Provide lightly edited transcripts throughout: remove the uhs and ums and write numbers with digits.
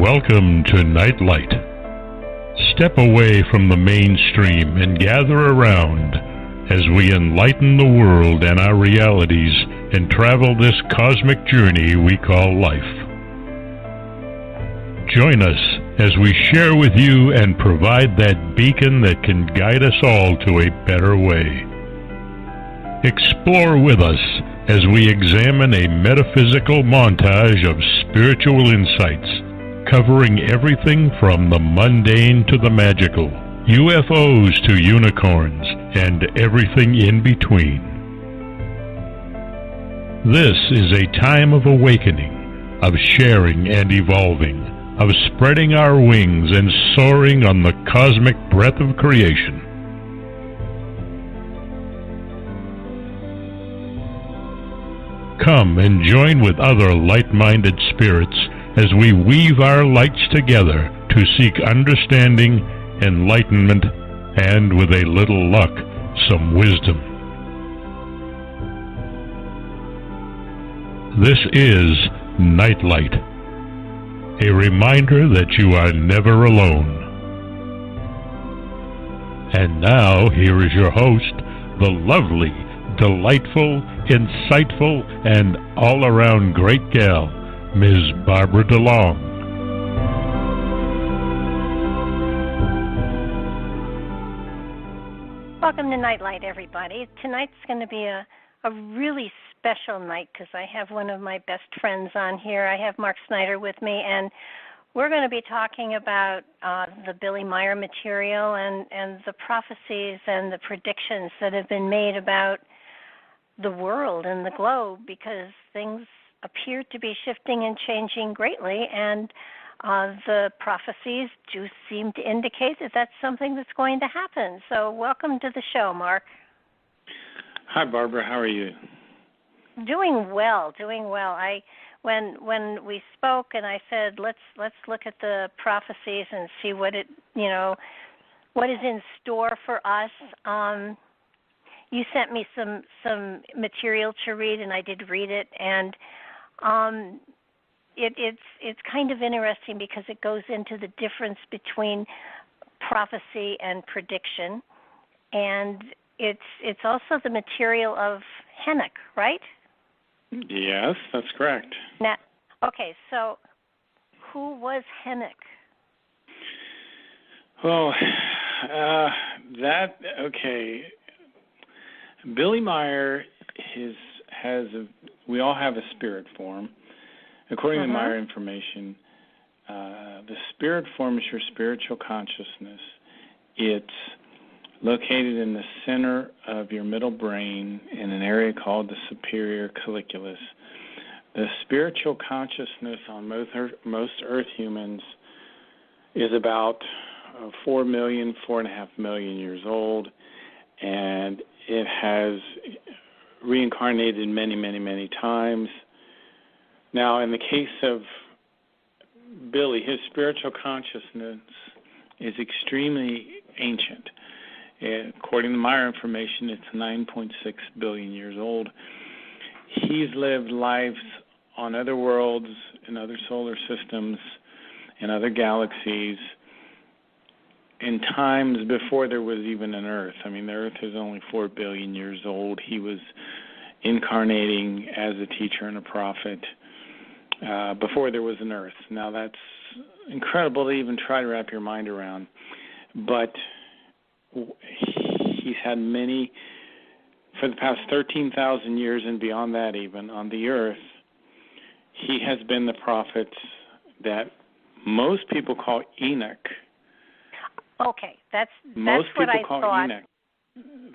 Welcome to Nightlight. Step away from the mainstream and gather around as we enlighten the world and our realities and travel this cosmic journey we call life. Join us as we share with you and provide that beacon that can guide us all to a better way. Explore with us as we examine a metaphysical montage of spiritual insights, covering everything from the mundane to the magical, UFOs to unicorns, and everything in between. This is a time of awakening, of sharing and evolving, of spreading our wings and soaring on the cosmic breath of creation. Come and join with other light-minded spirits as we weave our lights together to seek understanding, enlightenment, and, with a little luck, some wisdom. This is Nightlight, a reminder that you are never alone. And now, here is your host, the lovely, delightful, insightful, and all-around great gal, Ms. Barbara DeLong. Welcome to Nightlight, everybody. Tonight's going to be a really special night because I have one of my best friends on here. I have Mark Snider with me, and we're going to be talking about the Billy Meier material and the prophecies and the predictions that have been made about the world and the globe, because things appear to be shifting and changing greatly, and the prophecies do seem to indicate that that's something that's going to happen. So welcome to the show, Mark. Hi, Barbara. How are you? Doing well. When we spoke and I said let's look at the prophecies and see what is in store for us. You sent me some material to read, and I did read it, and it's kind of interesting because it goes into the difference between prophecy and prediction, and it's also the material of Henock, right? Yes, that's correct. Now, okay, so who was Henock? Well, Billy Meier we all have a spirit form. According to Meier information, the spirit form is your spiritual consciousness. It's located in the center of your middle brain in an area called the superior colliculus. The spiritual consciousness on most Earth humans is about 4.5 million years old, and it has reincarnated many, many, many times. Now, in the case of Billy, his spiritual consciousness is extremely ancient. According to Meier information, it's 9.6 billion years old. He's lived lives on other worlds, in other solar systems, in other galaxies, in times before there was even an Earth. I mean, the Earth is only 4 billion years old. He was incarnating as a teacher and a prophet before there was an Earth. Now, that's incredible to even try to wrap your mind around. But he's had many, for the past 13,000 years and beyond that even, on the Earth, he has been the prophet that most people call Henock. Okay, that's most what I people call thought. Henock.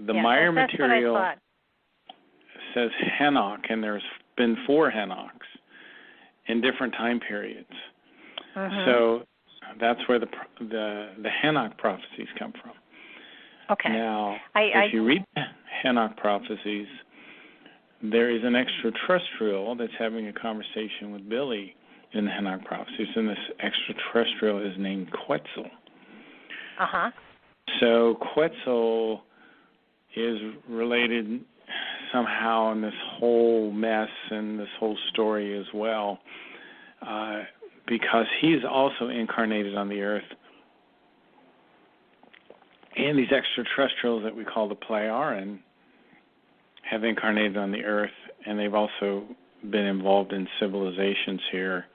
The Meier that's material what I thought. says Henock, and there's been 4 Henocks in different time periods. So that's where the Henock prophecies come from. Okay. Now, if you read Henock prophecies, there is an extraterrestrial that's having a conversation with Billy in the Henock prophecies, and this extraterrestrial is named Quetzal. So Quetzal is related somehow in this whole mess and this whole story as well. because he's also incarnated on the earth. And these extraterrestrials that we call the Pleiaren have incarnated on the earth, and they've also been involved in civilizations here.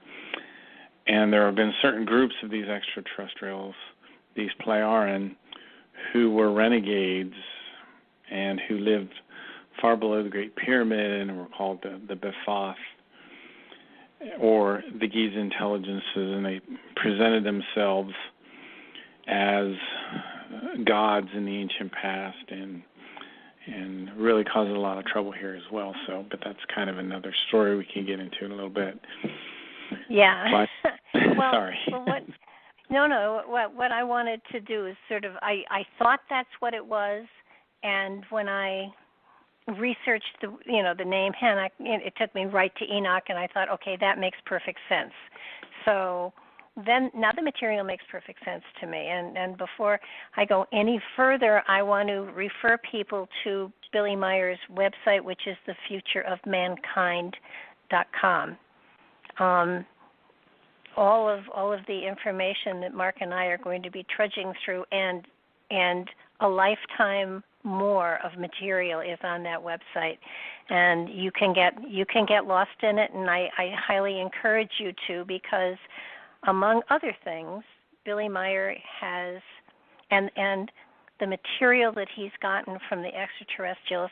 And there have been certain groups of these extraterrestrials, these Pleiaren, who were renegades and who lived far below the Great Pyramid and were called the Bephoth, or the Giza intelligences, and they presented themselves as gods in the ancient past, and really caused a lot of trouble here as well. So, but that's kind of another story we can get into in a little bit. Yeah. But, well, sorry. What I wanted to do is sort of, I thought that's what it was, and when I researched the name Henock, it took me right to Enoch, and I thought, okay, that makes perfect sense. So then now the material makes perfect sense to me. And before I go any further, I want to refer people to Billy Meyer's website, which is thefutureofmankind.com. All of the information that Mark and I are going to be trudging through, and a lifetime more of material is on that website, and you can get lost in it, and I highly encourage you to, because among other things, Billy Meyer has, and the material that he's gotten from the extraterrestrials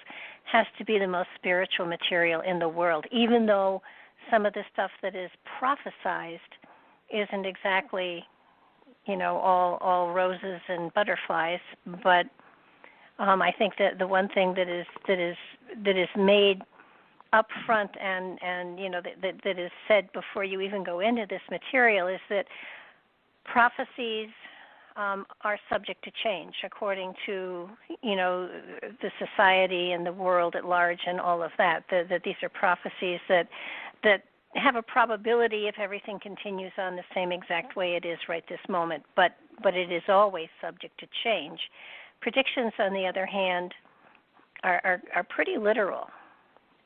has to be the most spiritual material in the world, even though some of the stuff that is prophesized isn't exactly, all roses and butterflies. But I think that the one thing that is made up front and that is said before you even go into this material is that prophecies are subject to change according to the society and the world at large and all of that. That these are prophecies that have a probability if everything continues on the same exact way it is right this moment, but it is always subject to change. Predictions, on the other hand, are pretty literal.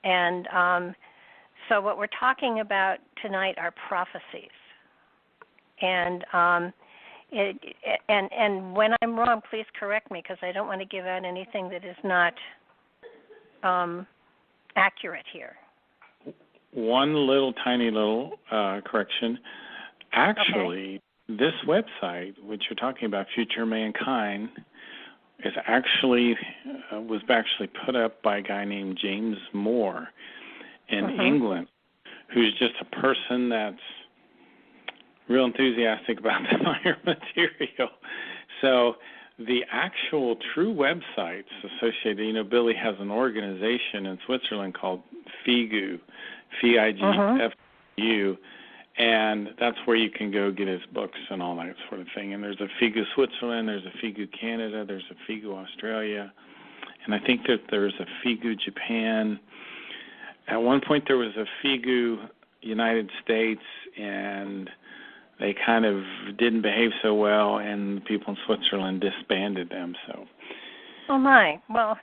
And so what we're talking about tonight are prophecies. And and when I'm wrong, please correct me, because I don't want to give out anything that is not accurate here. One tiny little correction. Actually, This website, which you're talking about, Future Mankind, is was actually put up by a guy named James Moore in England, who's just a person that's real enthusiastic about the Meyer material. So the actual true websites associated, Billy has an organization in Switzerland called FIGU, FIGFU, and that's where you can go get his books and all that sort of thing. And there's a FIGU Switzerland, there's a FIGU Canada, there's a FIGU Australia, and I think that there's a FIGU Japan. At one point there was a FIGU United States, and they kind of didn't behave so well, and people in Switzerland disbanded them. So. Oh my! Well,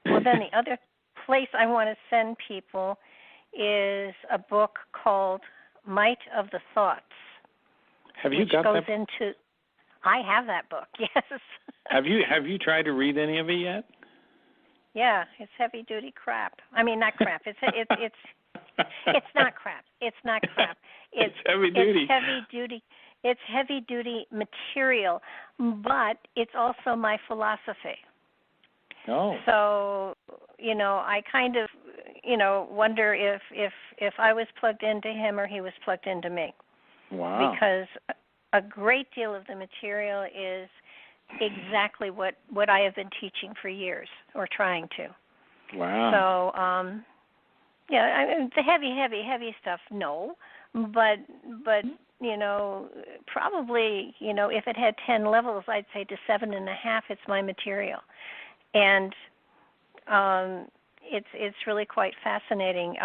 then the other place I want to send people is a book called Might of the Thoughts. Have you got that? I have that book. Yes. Have you tried to read any of it yet? Yeah, it's heavy duty crap. I mean, not crap. It's not crap. It's not crap. It's heavy duty. It's heavy duty material, but it's also my philosophy. Oh. So, I kind of, wonder if I was plugged into him or he was plugged into me. Wow. Because a great deal of the material is exactly what I have been teaching for years, or trying to. Wow. So, the heavy stuff, no. But probably, if it had 10 levels, I'd say to 7.5, it's my material. And it's really quite fascinating.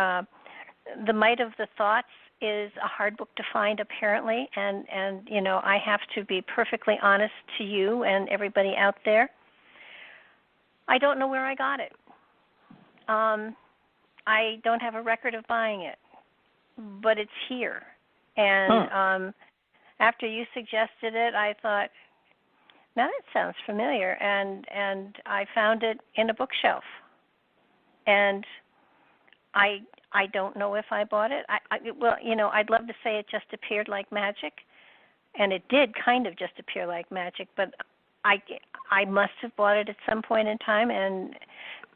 The Might of the Thoughts is a hard book to find, apparently, and I have to be perfectly honest to you and everybody out there. I don't know where I got it. I don't have a record of buying it, but it's here. And after you suggested it, I thought, now that sounds familiar, and I found it in a bookshelf. And I don't know if I bought it. Well, I'd love to say it just appeared like magic, and it did kind of just appear like magic, but I must have bought it at some point in time, and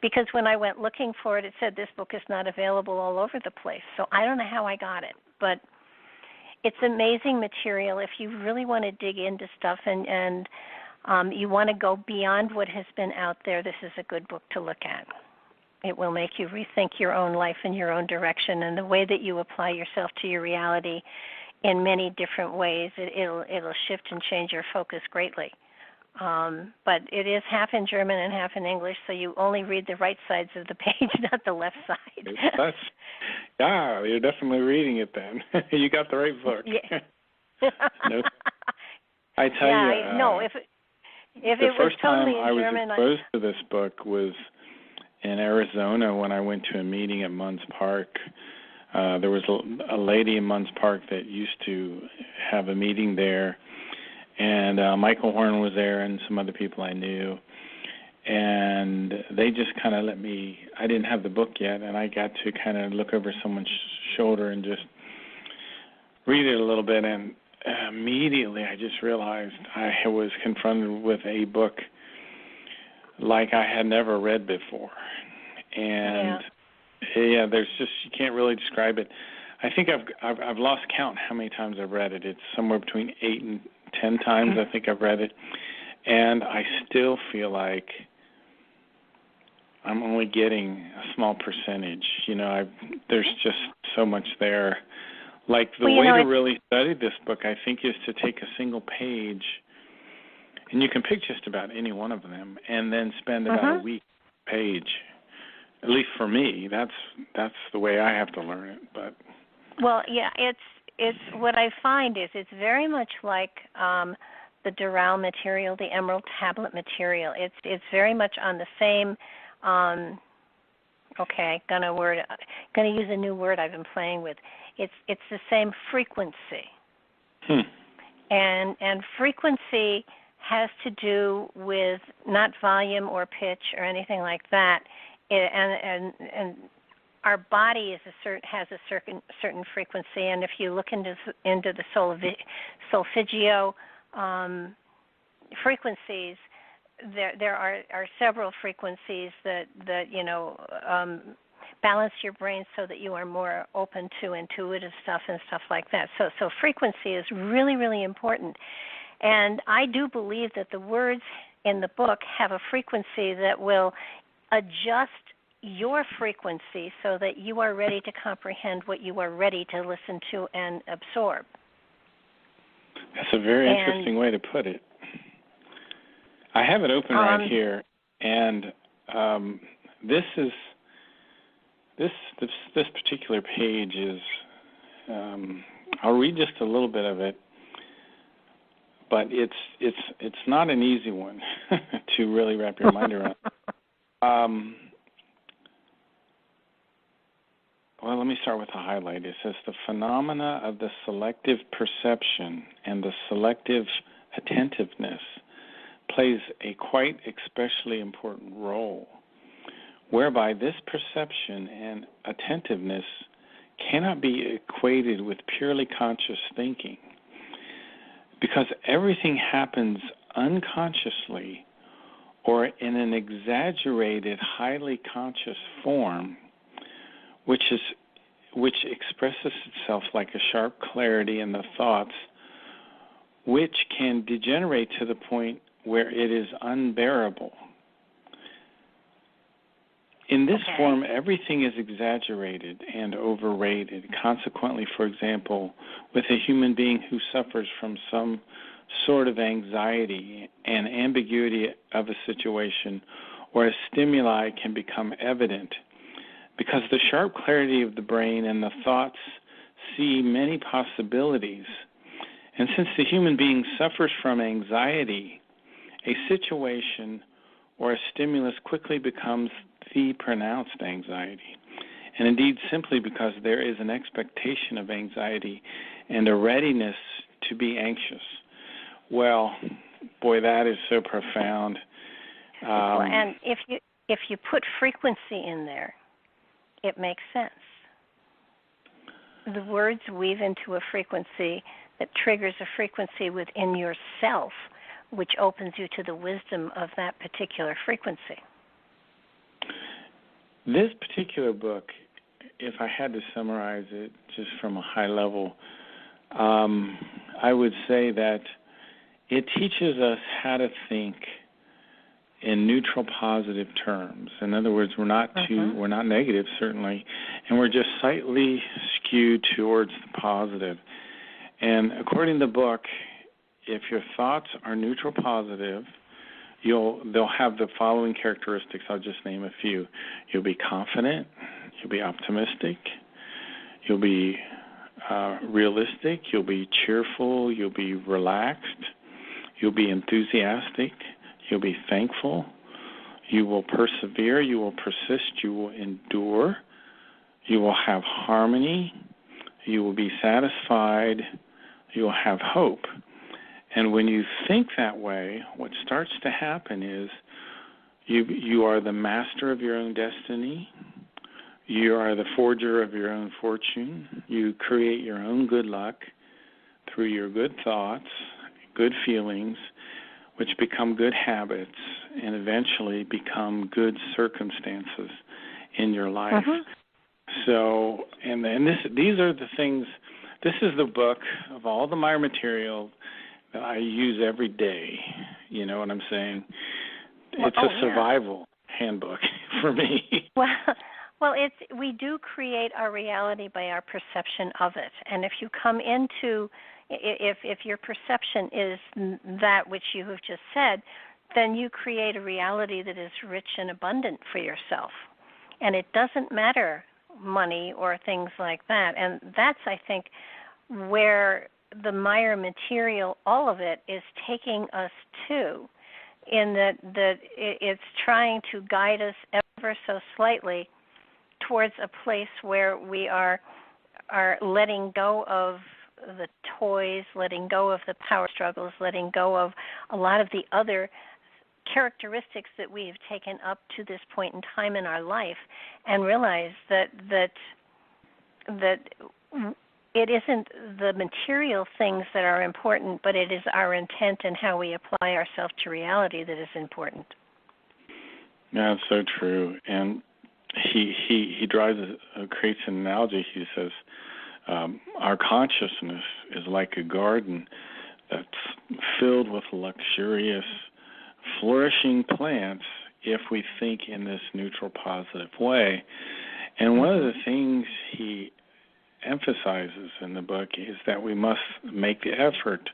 because when I went looking for it, it said this book is not available all over the place. So I don't know how I got it, but it's amazing material. If you really want to dig into stuff and you want to go beyond what has been out there, this is a good book to look at. It will make you rethink your own life and your own direction and the way that you apply yourself to your reality in many different ways. It'll shift and change your focus greatly. But it is half in German and half in English, so you only read the right sides of the page, not the left side. Yeah, you're definitely reading it then. You got the right book. Yeah. No, I tell you, no. If it was totally in German, I was exposed to this book was in Arizona when I went to a meeting at Munns Park. There was a lady in Munns Park that used to have a meeting there, and Michael Horn was there and some other people I knew, and they just kind of let me, I didn't have the book yet, and I got to kind of look over someone's shoulder and just read it a little bit, and immediately I just realized I was confronted with a book like I had never read before. And there's just, you can't really describe it. I think I've lost count how many times I've read it. It's somewhere between 8 and 10 times I think I've read it, and I still feel like I'm only getting a small percentage. There's just so much there. Like the way to really study this book, I think, is to take a single page, and you can pick just about any one of them, and then spend about a week page. At least for me, that's the way I have to learn it. But it's what I find is it's very much like the Doral material, the Emerald Tablet material. It's very much on the same. Gonna use a new word I've been playing with. It's the same frequency, and frequency has to do with not volume or pitch or anything like that, and our body has a certain frequency, and if you look into the solfeggio frequencies, there are several frequencies that balance your brain so that you are more open to intuitive stuff and stuff like that. So frequency is really, really important. And I do believe that the words in the book have a frequency that will adjust your frequency so that you are ready to comprehend what you are ready to listen to and absorb. That's a very interesting way to put it. I have it open right here, and this particular page is. I'll read just a little bit of it, but it's not an easy one to really wrap your mind around. Well, let me start with the highlight. It says the phenomena of the selective perception and the selective attentiveness plays a quite especially important role, whereby this perception and attentiveness cannot be equated with purely conscious thinking, because everything happens unconsciously or in an exaggerated, highly conscious form, which expresses itself like a sharp clarity in the thoughts, which can degenerate to the point where it is unbearable. In this form, everything is exaggerated and overrated. Consequently, for example, with a human being who suffers from some sort of anxiety and ambiguity of a situation or a stimuli can become evident, because the sharp clarity of the brain and the thoughts see many possibilities. And since the human being suffers from anxiety, a situation or a stimulus quickly becomes the pronounced anxiety. and indeed simply because there is an expectation of anxiety and a readiness to be anxious. Well, boy, that is so profound. Well, and if you put frequency in there, it makes sense. The words weave into a frequency that triggers a frequency within yourself, which opens you to the wisdom of that particular frequency. This particular book, if I had to summarize it just from a high level, I would say that it teaches us how to think in neutral, positive terms. In other words, we're not negative, certainly, and we're just slightly skewed towards the positive. And according to the book, if your thoughts are neutral, positive, they'll have the following characteristics. I'll just name a few. You'll be confident. You'll be optimistic. You'll be realistic. You'll be cheerful. You'll be relaxed. You'll be enthusiastic. You'll be thankful. You will persevere. You will persist. You will endure. You will have harmony. You will be satisfied. You will have hope. And when you think that way, what starts to happen is you are the master of your own destiny. You are the forger of your own fortune. You create your own good luck through your good thoughts, good feelings, which become good habits and eventually become good circumstances in your life. So, these are the things. This is the book of all the Meyer material that I use every day. You know what I'm saying? It's a survival handbook for me. Well, we do create our reality by our perception of it. And if you come into, if your perception is that which you have just said, then you create a reality that is rich and abundant for yourself. And it doesn't matter money or things like that. And that's, I think, where the Meyer material, all of it, is taking us to, in that it's trying to guide us ever so slightly towards a place where we are letting go of the toys, letting go of the power struggles, letting go of a lot of the other characteristics that we have taken up to this point in time in our life, and realize that it isn't the material things that are important, but it is our intent and how we apply ourselves to reality that is important. Yeah, it's so true. And he creates an analogy. He says, our consciousness is like a garden that's filled with luxurious, flourishing plants if we think in this neutral, positive way. And one of the things he emphasizes in the book is that we must make the effort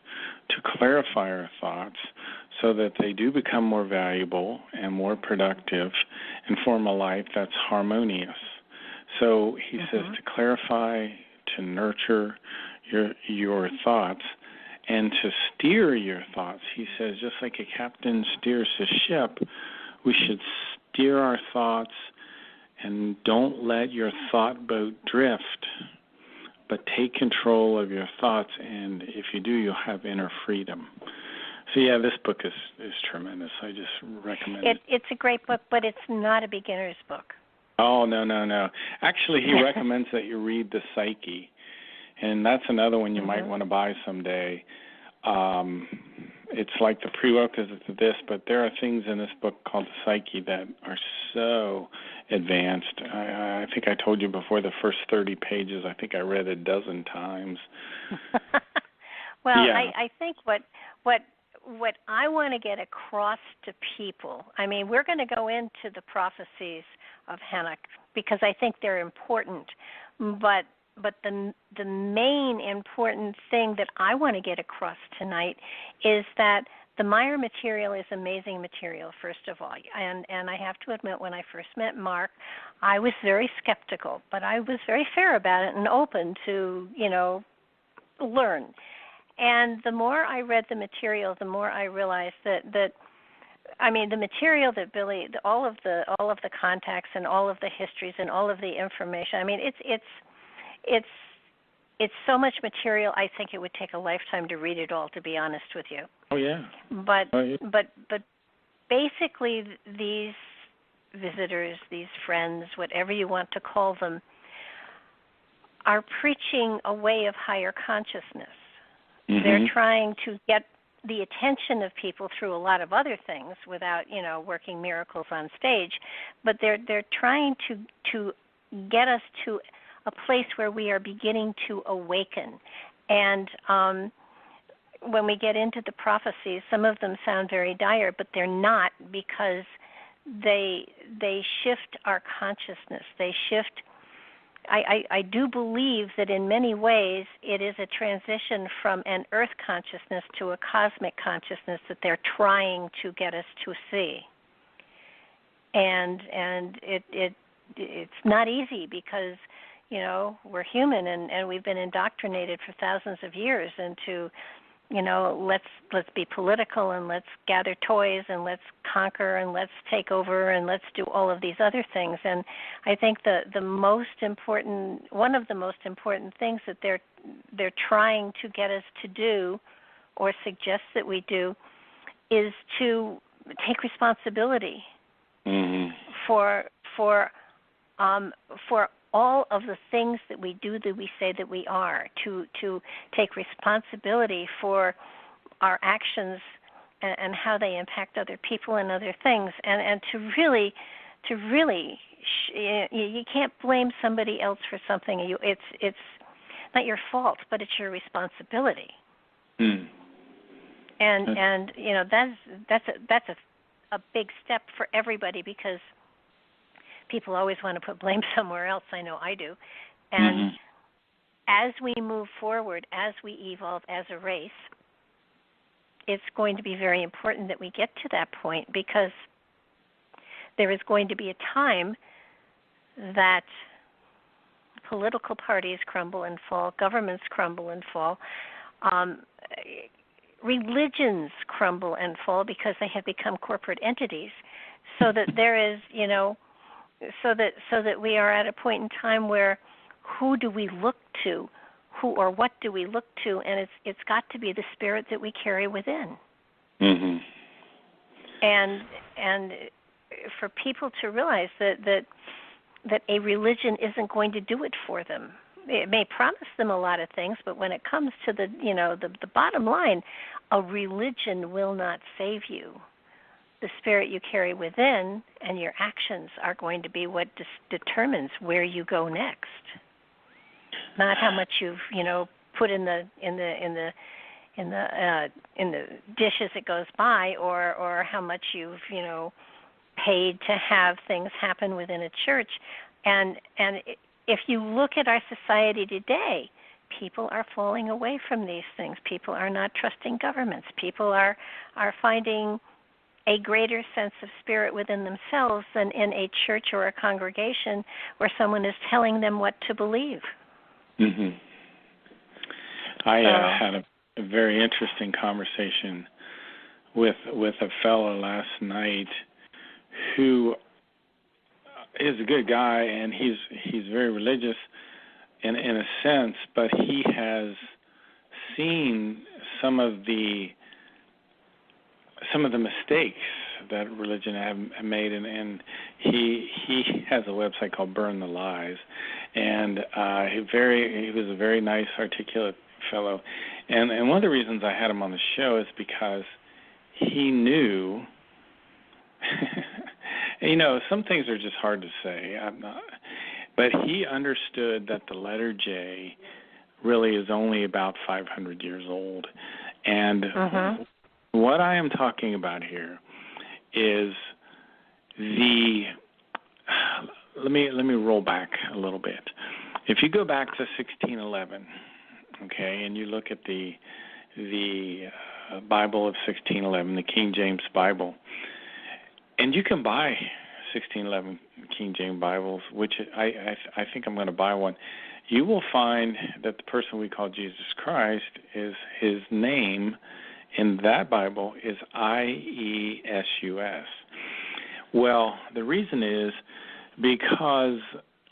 to clarify our thoughts so that they do become more valuable and more productive and form a life that's harmonious. So he says to clarify, to nurture your thoughts, and to steer your thoughts. He says just like a captain steers his ship, we should steer our thoughts and don't let your thought boat drift, but take control of your thoughts, and if you do, you'll have inner freedom. So, yeah, this book is tremendous. I just recommend it. It's a great book, but it's not a beginner's book. Oh, no. Actually, he recommends that you read The Psyche, and that's another one you might want to buy someday. It's like the prerequisite to this, but there are things in this book called The Psyche that are so advanced. I think I told you before, the first 30 pages, I think I read a dozen times. Well, yeah. I think what I want to get across to people, I mean, we're going to go into the prophecies of Henock because I think they're important, but the main important thing that I want to get across tonight is that the Meyer material is amazing material, first of all. And I have to admit, when I first met Mark, I was very skeptical, but I was very fair about it and open to, learn. And the more I read the material, the more I realized that I mean, the material that Billy, all of the contacts and all of the histories and all of the information. I mean, it's so much material. I think it would take a lifetime to read it all, to be honest with you. Oh yeah. But Oh, yeah. but basically, these visitors, these friends, whatever you want to call them, are preaching a way of higher consciousness. Mm-hmm. They're trying to get the attention of people through a lot of other things without, working miracles on stage, but they're trying to get us to a place where we are beginning to awaken. And when we get into the prophecies, some of them sound very dire, but they're not, because they shift our consciousness. They shift. I do believe that in many ways it is a transition from an earth consciousness to a cosmic consciousness that they're trying to get us to see. And it's not easy, because we're human, and we've been indoctrinated for thousands of years into let's be political, and let's gather toys, and let's conquer, and let's take over, and let's do all of these other things. And I think one of the most important things that they're trying to get us to do, or suggest that we do, is to take responsibility for all of the things that we do, that we say that we are, to take responsibility for our actions and how they impact other people and other things, and to really you can't blame somebody else for something. It's not your fault, but it's your responsibility. And that's a big step for everybody, because people always want to put blame somewhere else. I know I do. And as we move forward, as we evolve as a race, it's going to be very important that we get to that point, because there is going to be a time that political parties crumble and fall, governments crumble and fall, religions crumble and fall, because they have become corporate entities, so that there is, so that we are at a point in time where who do we look to, who or what do we look to, and it's got to be the spirit that we carry within. And for people to realize that a religion isn't going to do it for them. It may promise them a lot of things, but when it comes to the bottom line, a religion will not save you. The spirit you carry within and your actions are going to be what determines where you go next. Not how much you've put in the dish as it goes by, or how much you've paid to have things happen within a church. And if you look at our society today, people are falling away from these things. People are not trusting governments. People are finding a greater sense of spirit within themselves than in a church or a congregation where someone is telling them what to believe. I had a very interesting conversation with a fellow last night who is a good guy, and he's very religious in a sense, but he has seen some of the mistakes that religion have made, and he has a website called Burn the Lies, and he was a very nice, articulate fellow, and one of the reasons I had him on the show is because he knew. Some things are just hard to say. But he understood that the letter J really is only about 500 years old. And what I am talking about here is let me roll back a little bit. If you go back to 1611, okay, and you look at the Bible of 1611, the King James Bible, and you can buy 1611 King James Bibles, which I think I'm going to buy one. You will find that the person we call Jesus Christ his name in that Bible is IESUS. Well, the reason is because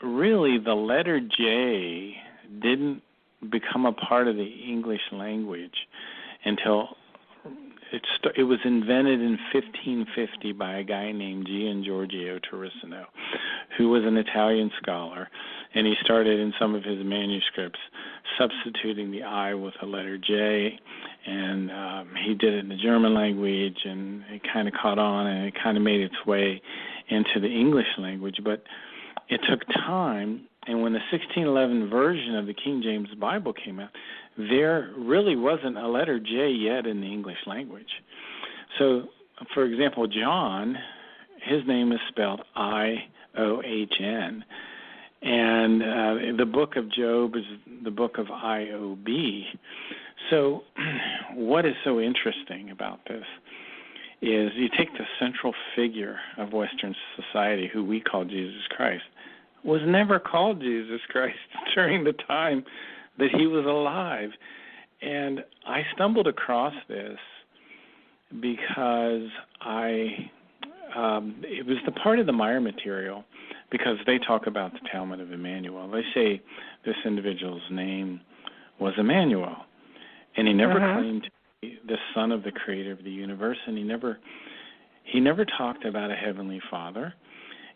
really the letter J didn't become a part of the English language until it was invented in 1550 by a guy named Gian Giorgio Torricino, who was an Italian scholar, and he started in some of his manuscripts substituting the I with a letter J, and he did it in the German language, and it kind of caught on, and it kind of made its way into the English language, but it took time, and when the 1611 version of the King James Bible came out, there really wasn't a letter J yet in the English language. So, for example, John, his name is spelled I-O-H-N, and the book of Job is the book of I-O-B. So what is so interesting about this is you take the central figure of Western society, who we call Jesus Christ, was never called Jesus Christ during the time that he was alive. And I stumbled across this because it was the part of the Meyer material, because they talk about the Talmud of Emmanuel. They say this individual's name was Emmanuel, and he never claimed to be the son of the creator of the universe, and he never talked about a heavenly father.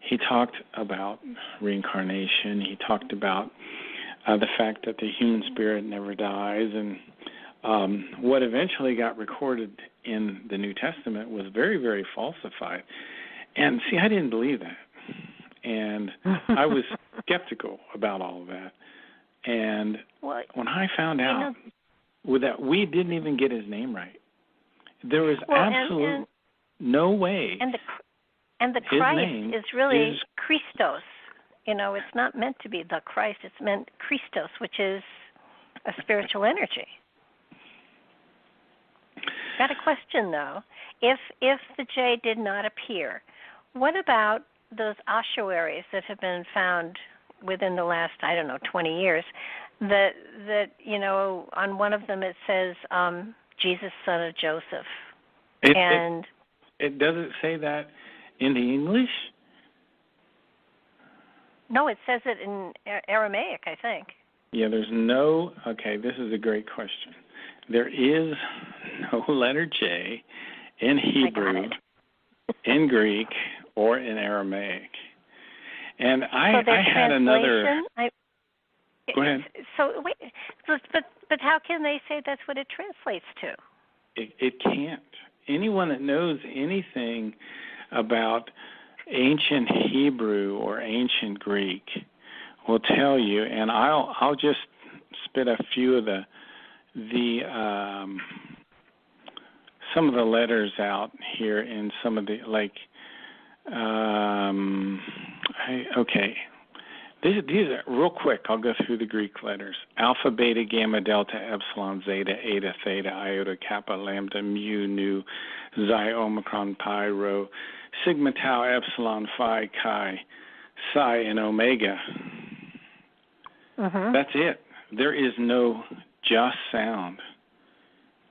He talked about reincarnation. He talked about the fact that the human spirit never dies, and what eventually got recorded in the New Testament was very, very falsified. And see, I didn't believe that, and I was skeptical about all of that. And when I found out that we didn't even get his name right, there was absolutely no way. And the Christ is really Christos. You know, it's not meant to be the Christ. It's meant Christos, which is a spiritual energy. Got a question, though. If the J did not appear, what about those ossuaries that have been found within the last, 20 years, that on one of them it says, Jesus, son of Joseph. It doesn't say that in the English? No, it says it in Aramaic, I think. Yeah, okay, this is a great question. There is no letter J in Hebrew, in Greek, or in Aramaic. And I had another... Go ahead. So wait, but how can they say that's what it translates to? It can't. Anyone that knows anything about ancient Hebrew or ancient Greek will tell you, and I'll just spit a few of some of the letters out here in some of the These are real quick. I'll go through the Greek letters: alpha, beta, gamma, delta, epsilon, zeta, eta, theta, iota, kappa, lambda, mu, nu, xi, omicron, pi, rho, sigma, tau, epsilon, phi, chi, psi, and omega. That's it. There is no just sound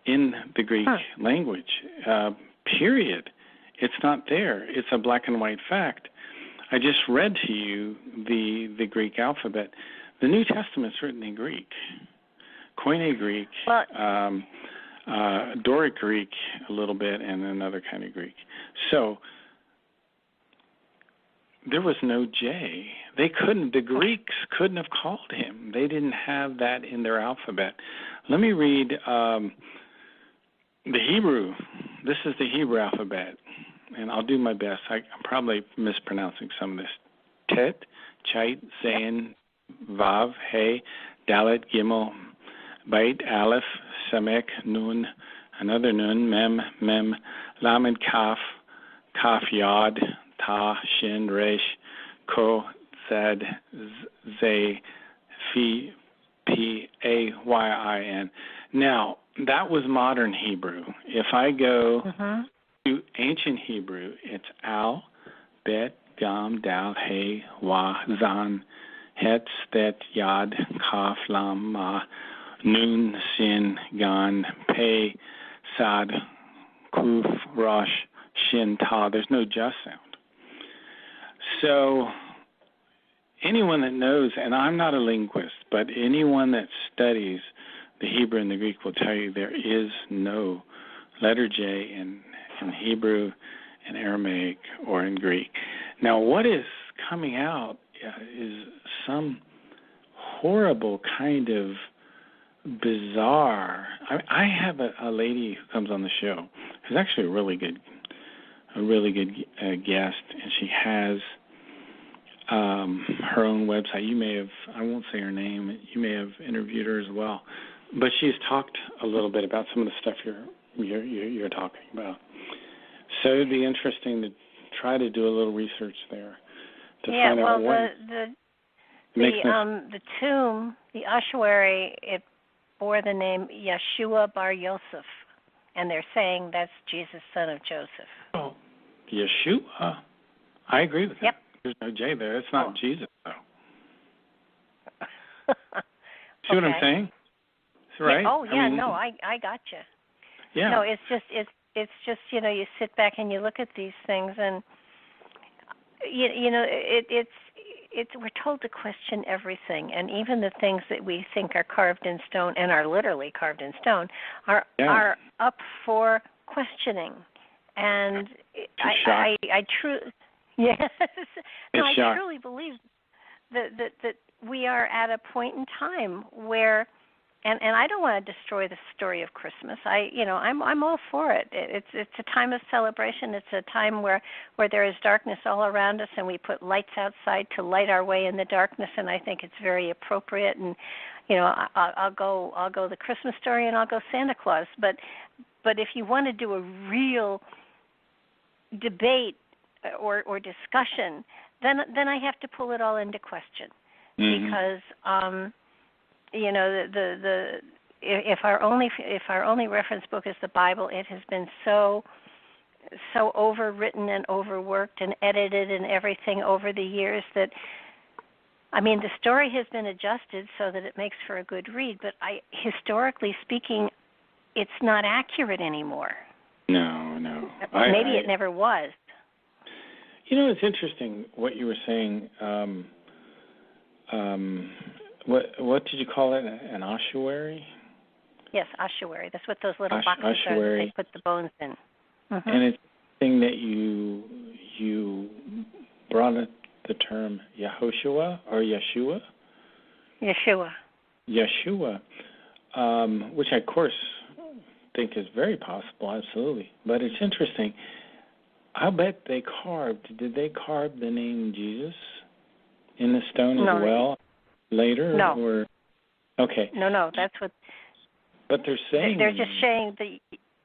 in the Greek language, period. It's not there. It's a black and white fact. I just read to you the Greek alphabet. The New Testament's written in Greek, Koine Greek, Doric Greek a little bit, and another kind of Greek. So there was no J. The Greeks couldn't have called him. They didn't have that in their alphabet. Let me read the Hebrew. This is the Hebrew alphabet. And I'll do my best. I'm probably mispronouncing some of this. Tet, Chait, Zayin, Vav, He, Dalet, Gimel, Bait, Aleph, Samek, Nun, another Nun, Mem, Lamed, Kaf, Yod, Ta, Shin, Resh, Ko, Zed, Zay, Phi, P, A, Y, I, N. Now, that was modern Hebrew. If I go... to ancient Hebrew, it's Al, Bet, Gam, Dal, He, Wa, Zan, Het, Stet, Yad, Kaf, Lam, Ma, Nun, Sin, Gan, Pe, Sod, Kuf, Rosh, Shin, Ta. There's no just sound. So anyone that knows, and I'm not a linguist, but anyone that studies the Hebrew and the Greek will tell you there is no letter J in Hebrew, in Aramaic, or in Greek. Now, what is coming out is some horrible kind of bizarre. I have a lady who comes on the show who's actually a really good guest, and she has her own website. You may have, I won't say her name, you may have interviewed her as well, but she's talked a little bit about some of the stuff you're talking about. So it'd be interesting to try to do a little research there to find out what. The tomb, the ossuary, it bore the name Yeshua Bar Yosef, and they're saying that's Jesus, son of Joseph. Oh, Yeshua. I agree with Yep. that. There's no J there. It's not Jesus, though. See what I'm saying? Right? Yeah, I gotcha. Yeah. No, it's just you sit back and you look at these things, and it's we're told to question everything, and even the things that we think are carved in stone and are literally carved in stone are up for questioning. And I truly believe that we are at a point in time where, and I don't want to destroy the story of Christmas. I'm all for it. It's a time of celebration. It's a time where there is darkness all around us, and we put lights outside to light our way in the darkness. And I think it's very appropriate. And I'll go the Christmas story, and I'll go Santa Claus. But if you want to do a real debate or discussion, then I have to pull it all into question, because if our only reference book is the Bible, it has been so overwritten and overworked and edited and everything over the years that, the story has been adjusted so that it makes for a good read, but historically speaking, it's not accurate anymore. No. Maybe it never was. It's interesting what you were saying. What did you call it? An ossuary? Yes, ossuary. That's what those little boxes are that they put the bones in. Mm-hmm. And it's interesting that you brought up the term Yehoshua or Yeshua? Yeshua, which I, of course, think is very possible, absolutely. But it's interesting. I bet did they carve the name Jesus in the stone as well later? No. Or, okay. No, that's what. But they're saying. They're just saying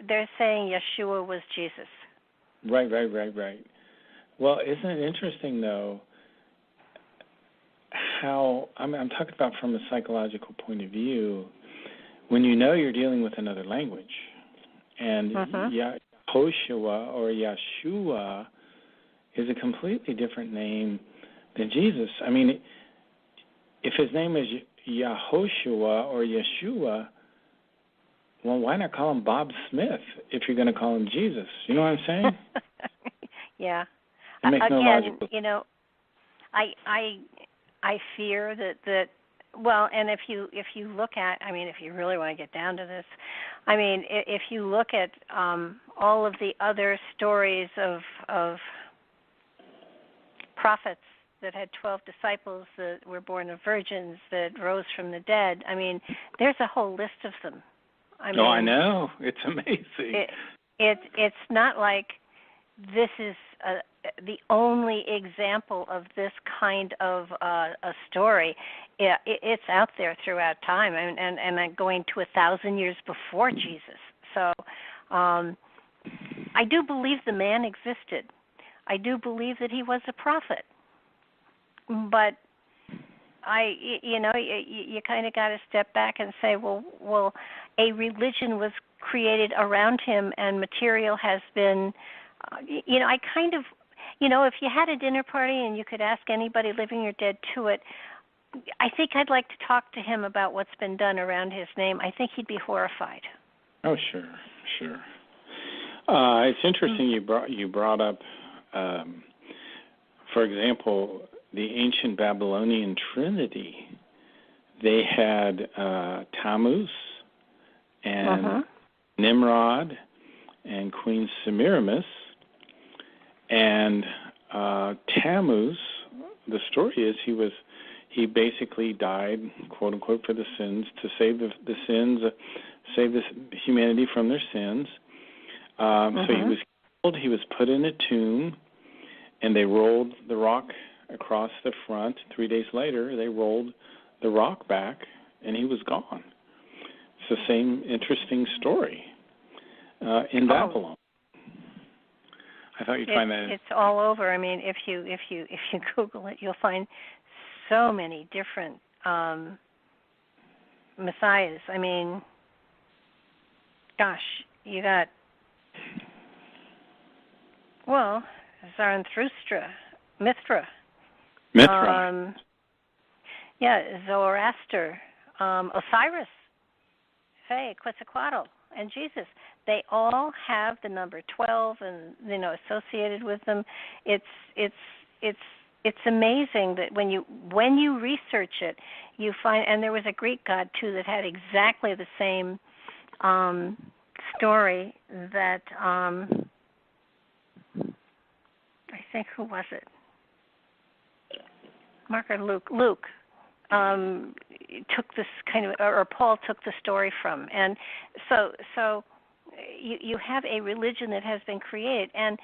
they're saying Yeshua was Jesus. Right. Well, isn't it interesting, though, how, I'm talking about from a psychological point of view, when you're dealing with another language, and Yehoshua or Yeshua is a completely different name than Jesus. If his name is Yehoshua or Yeshua, well, why not call him Bob Smith if you're going to call him Jesus? You know what I'm saying? Yeah. It makes no logical sense. I fear that well, and if you look at, if you really want to get down to this, if you look at all of the other stories of prophets that had 12 disciples that were born of virgins that rose from the dead, there's a whole list of them. I know. It's amazing. It's not like this is the only example of this kind of a story. It's out there throughout time, and going to 1,000 years before Jesus. So I do believe the man existed. I do believe that he was a prophet. But you kind of got to step back and say, well, a religion was created around him, and material has been, if you had a dinner party and you could ask anybody living or dead to it, I think I'd like to talk to him about what's been done around his name. I think he'd be horrified. Oh, sure, sure. It's interesting you brought up, for example, the ancient Babylonian Trinity. They had Tammuz and Nimrod and Queen Semiramis. And Tammuz, the story is he basically died, quote unquote, for the sins, to save the sins, save this humanity from their sins. So he was killed. He was put in a tomb, and they rolled the rock across the front. 3 days later, they rolled the rock back, and he was gone. It's the same interesting story in Babylon. I thought you'd find that it's all over. I mean, if you Google it, you'll find so many different messiahs. I mean, gosh, you got Zarathustra, Mithra. Zoroaster, Osiris, Quetzalcoatl, and Jesus. They all have the number 12, and associated with them. It's amazing that when you research it, you find. And there was a Greek god too that had exactly the same story. That I think, who was it? Mark or Luke? Luke. Took this kind of, or Paul took the story from, and so you have a religion that has been created, and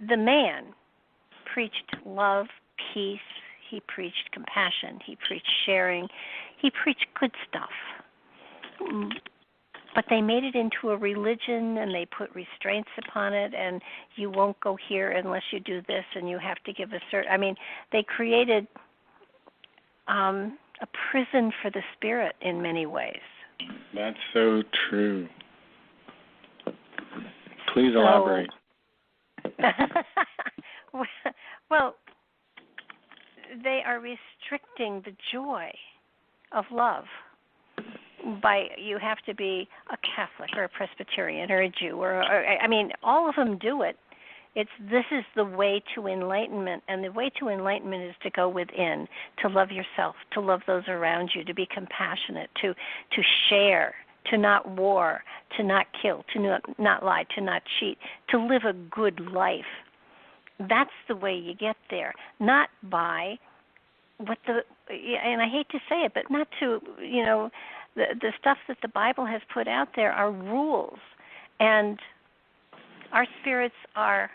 the man preached love, peace. He preached compassion. He preached sharing. He preached good stuff. But they made it into a religion, and they put restraints upon it, and you won't go here unless you do this, and you have to give a certain. I mean, they created a prison for the spirit in many ways. That's so true. Please elaborate. Well, they are restricting the joy of love by, you have to be a Catholic or a Presbyterian or a Jew or I mean, all of them do it. This is the way to enlightenment, and the way to enlightenment is to go within, to love yourself, to love those around you, to be compassionate, to share, to not war, to not kill, to not lie, to not cheat, to live a good life. That's the way you get there, not by and I hate to say it, but not to, the stuff that the Bible has put out there are rules, and our spirits are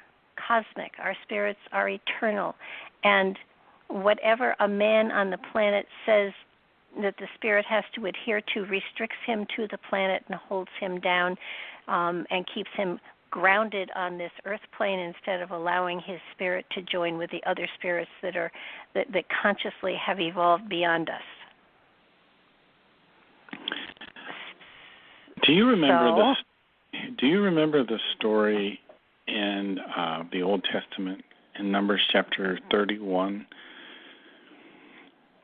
cosmic. Our spirits are eternal. And whatever a man on the planet says that the spirit has to adhere to restricts him to the planet and holds him down and keeps him grounded on this earth plane instead of allowing his spirit to join with the other spirits that consciously have evolved beyond us. Do you remember the story in the Old Testament in Numbers chapter 31,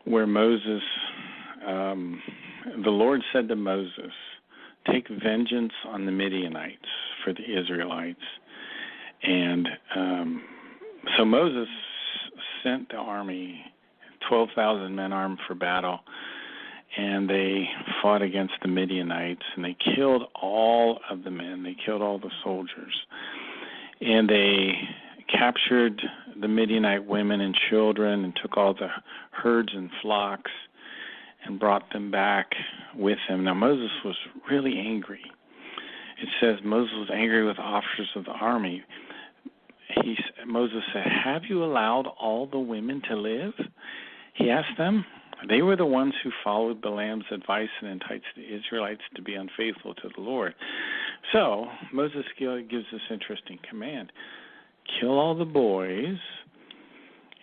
where Moses, the Lord said to Moses, "Take vengeance on the Midianites for the Israelites." And so Moses sent the army, 12,000 men armed for battle, and they fought against the Midianites, and they killed all of the men. They killed all the soldiers. And they captured the Midianite women and children and took all the herds and flocks and brought them back with him. Now, Moses was really angry. It says Moses was angry with the officers of the army. Moses said, "Have you allowed all the women to live?" He asked them. They were the ones who followed Balaam's advice and enticed the Israelites to be unfaithful to the Lord. So Moses gives this interesting command: kill all the boys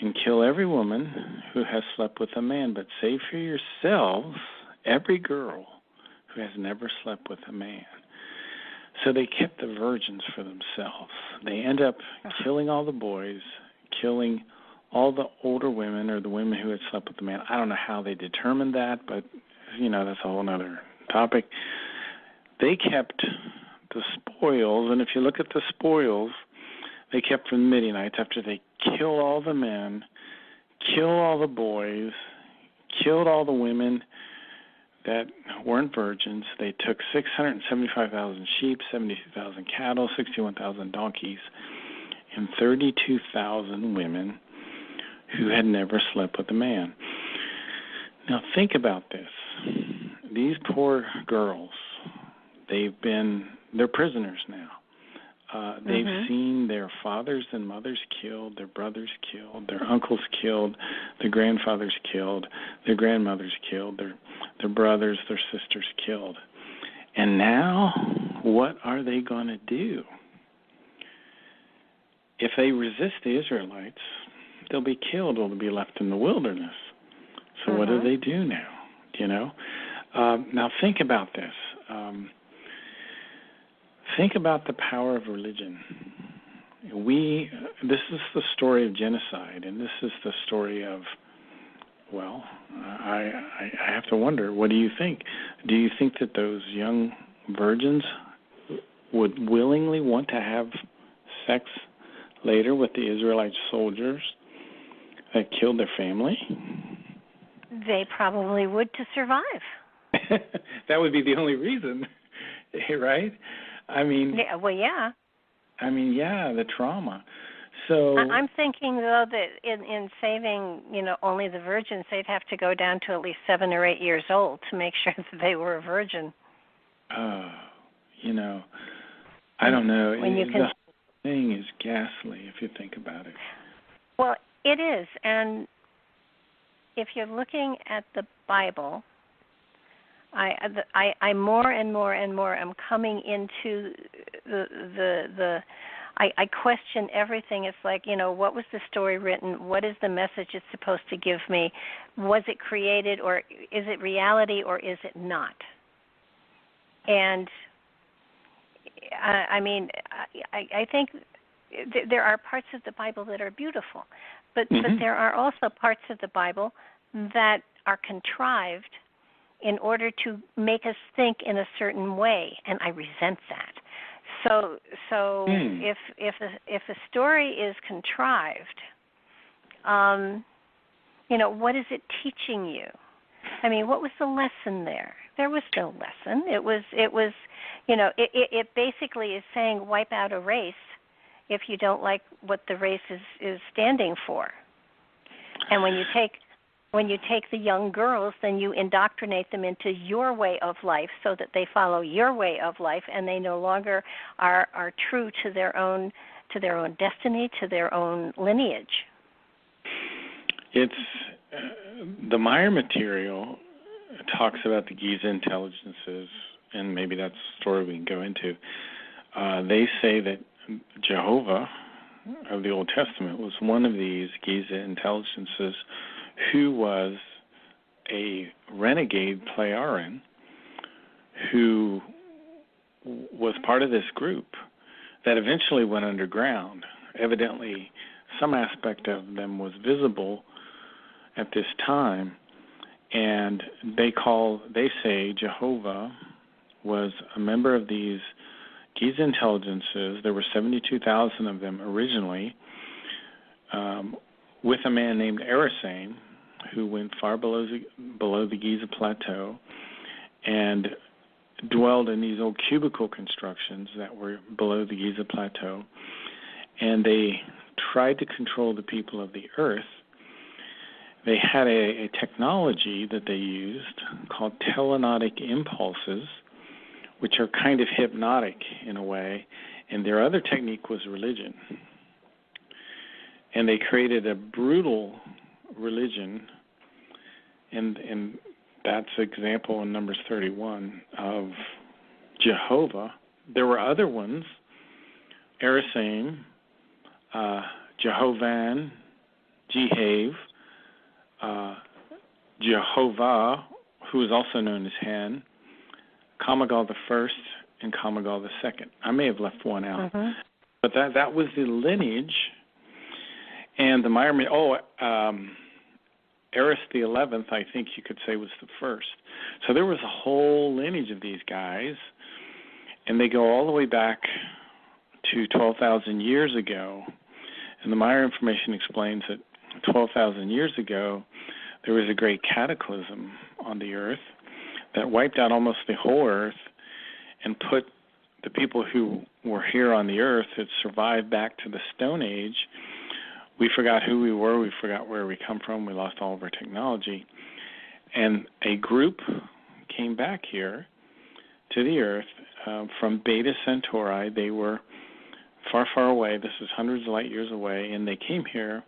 and kill every woman who has slept with a man, but save for yourselves every girl who has never slept with a man. So they kept the virgins for themselves. They end up killing all the boys, killing all the older women or the women who had slept with the man. I don't know how they determined that, but, that's a whole other topic. they kept the spoils, and if you look at the spoils they kept from the Midianites after they killed all the men, killed all the boys, killed all the women that weren't virgins. They took 675,000 sheep, 72,000 cattle, 61,000 donkeys, and 32,000 women who had never slept with a man. Now think about this. These poor girls, they're prisoners now. They've seen their fathers and mothers killed, their brothers killed, their uncles killed, their grandfathers killed, their grandmothers killed, their brothers, their sisters killed. And now, what are they going to do? If they resist the Israelites, they'll be killed or they'll be left in the wilderness. So what do they do now? Now think about this. Think about the power of religion. This is the story of genocide, and this is the story of, well, I have to wonder, what do you think? Do you think that those young virgins would willingly want to have sex later with the Israelite soldiers that killed their family? They probably would, to survive. That would be the only reason, right? I mean, yeah. I mean, yeah, the trauma. So I'm thinking, though, that in saving, only the virgins, they'd have to go down to at least 7 or 8 years old to make sure that they were a virgin. I don't know. The whole thing is ghastly if you think about it. Well, it is, and if you're looking at the Bible, I more and more and more am coming into I question everything. It's like, what was the story written? What is the message it's supposed to give me? Was it created, or is it reality, or is it not? And I think there are parts of the Bible that are beautiful, but there are also parts of the Bible that are contrived in order to make us think in a certain way, and I resent that. So if a story is contrived, what is it teaching you? I mean, what was the lesson there? There was no lesson. It was it basically is saying wipe out a race if you don't like what the race is standing for. And when you take the young girls, then you indoctrinate them into your way of life so that they follow your way of life, and they no longer are true to their own destiny, to their own lineage. It's the Meyer material talks about the Giza intelligences, and maybe that's a story we can go into. They say that Jehovah of the Old Testament was one of these Giza intelligences who was a renegade Plejaren who was part of this group that eventually went underground. Evidently, some aspect of them was visible at this time, and they say Jehovah was a member of these Giza intelligences. There were 72,000 of them originally, with a man named Arasane, who went far below the Giza Plateau and dwelled in these old cubicle constructions that were below the Giza Plateau. And they tried to control the people of the earth. They had a technology that they used called telenotic impulses, which are kind of hypnotic in a way. And their other technique was religion. And they created a brutal religion, and that's an example in Numbers 31 of Jehovah. There were other ones, Arasane, Jehovan, Jehav, Jehovah, who is also known as Hen, Kamagal the first, and Kamagal the second. I may have left one out, but that was the lineage. And the Meyer, Eris the 11th, I think you could say, was the first. So there was a whole lineage of these guys And they go all the way back to 12,000 years ago. And the Maya information explains that 12,000 years ago, there was a great cataclysm on the earth that wiped out almost the whole earth and put the people who were here on the earth that survived back to the Stone Age. We forgot who we were. We forgot where we come from. We lost all of our technology. And a group came back here to the earth from Beta Centauri. They were far, far away. This is hundreds of light years away. And they came here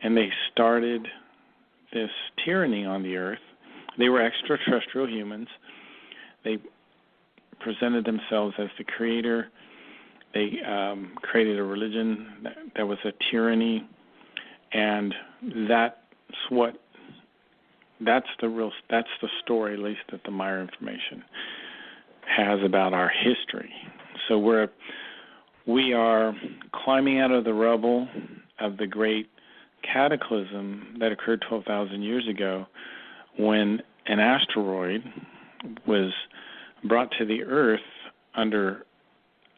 and they started this tyranny on the earth. They were extraterrestrial humans. They presented themselves as the creator. They created a religion that was a tyranny, and that's the story, at least, that the Maya information has about our history. So we are climbing out of the rubble of the great cataclysm that occurred 12,000 years ago, when an asteroid was brought to the Earth under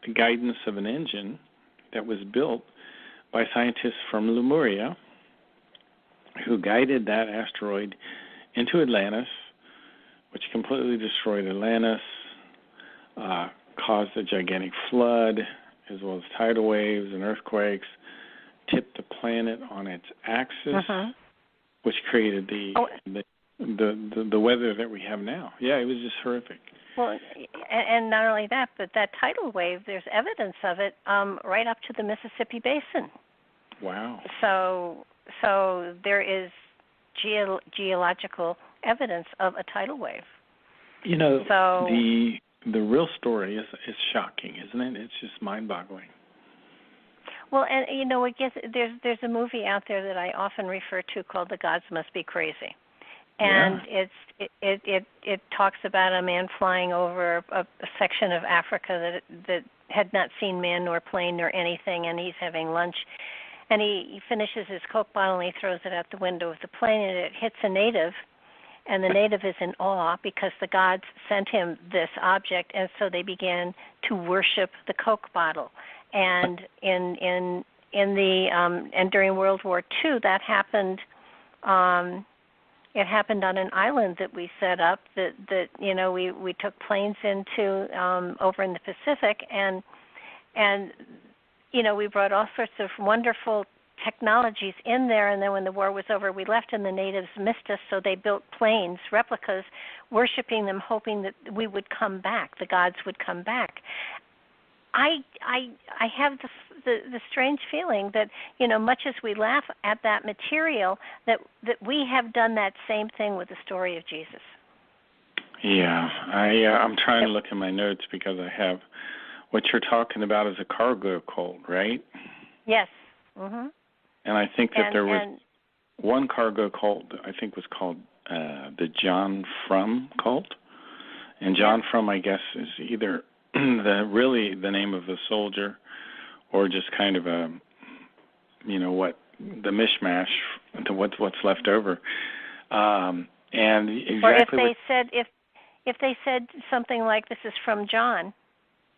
the guidance of an engine that was built by scientists from Lemuria, who guided that asteroid into Atlantis, which completely destroyed Atlantis, caused a gigantic flood, as well as tidal waves and earthquakes, tipped the planet on its axis, which created the weather that we have now. Yeah, it was just horrific. Well, and not only that, but that tidal wave, there's evidence of it right up to the Mississippi Basin. Wow. So there is geological evidence of a tidal wave. You know, the real story is shocking, isn't it? It's just mind-boggling. Well, and you know, there's a movie out there that I often refer to called "The Gods Must Be Crazy," and it talks about a man flying over a section of Africa that had not seen man nor plane nor anything, and he's having lunch, and he finishes his Coke bottle and he throws it out the window of the plane, and it hits a native, and the native is in awe because the gods sent him this object, and so they began to worship the Coke bottle. And in the and during World War II, that happened. It happened on an island that we set up. That you know we took planes into over in the Pacific, and you know we brought all sorts of wonderful technologies in there. And then when the war was over, we left, and the natives missed us, so they built planes, replicas, worshiping them, hoping that we would come back. The gods would come back. I have the strange feeling that, you know, much as we laugh at that material, that we have done that same thing with the story of Jesus. Yeah, I'm trying to look in my notes because I have what you're talking about is a cargo cult, right? Yes. Mm-hmm. And I think that there was one cargo cult I think was called the John Frum cult, and John Frum, I guess, is either the name of a soldier, or just kind of a, you know, what the mishmash to what's left over, and exactly. Or if they said something like this is from John,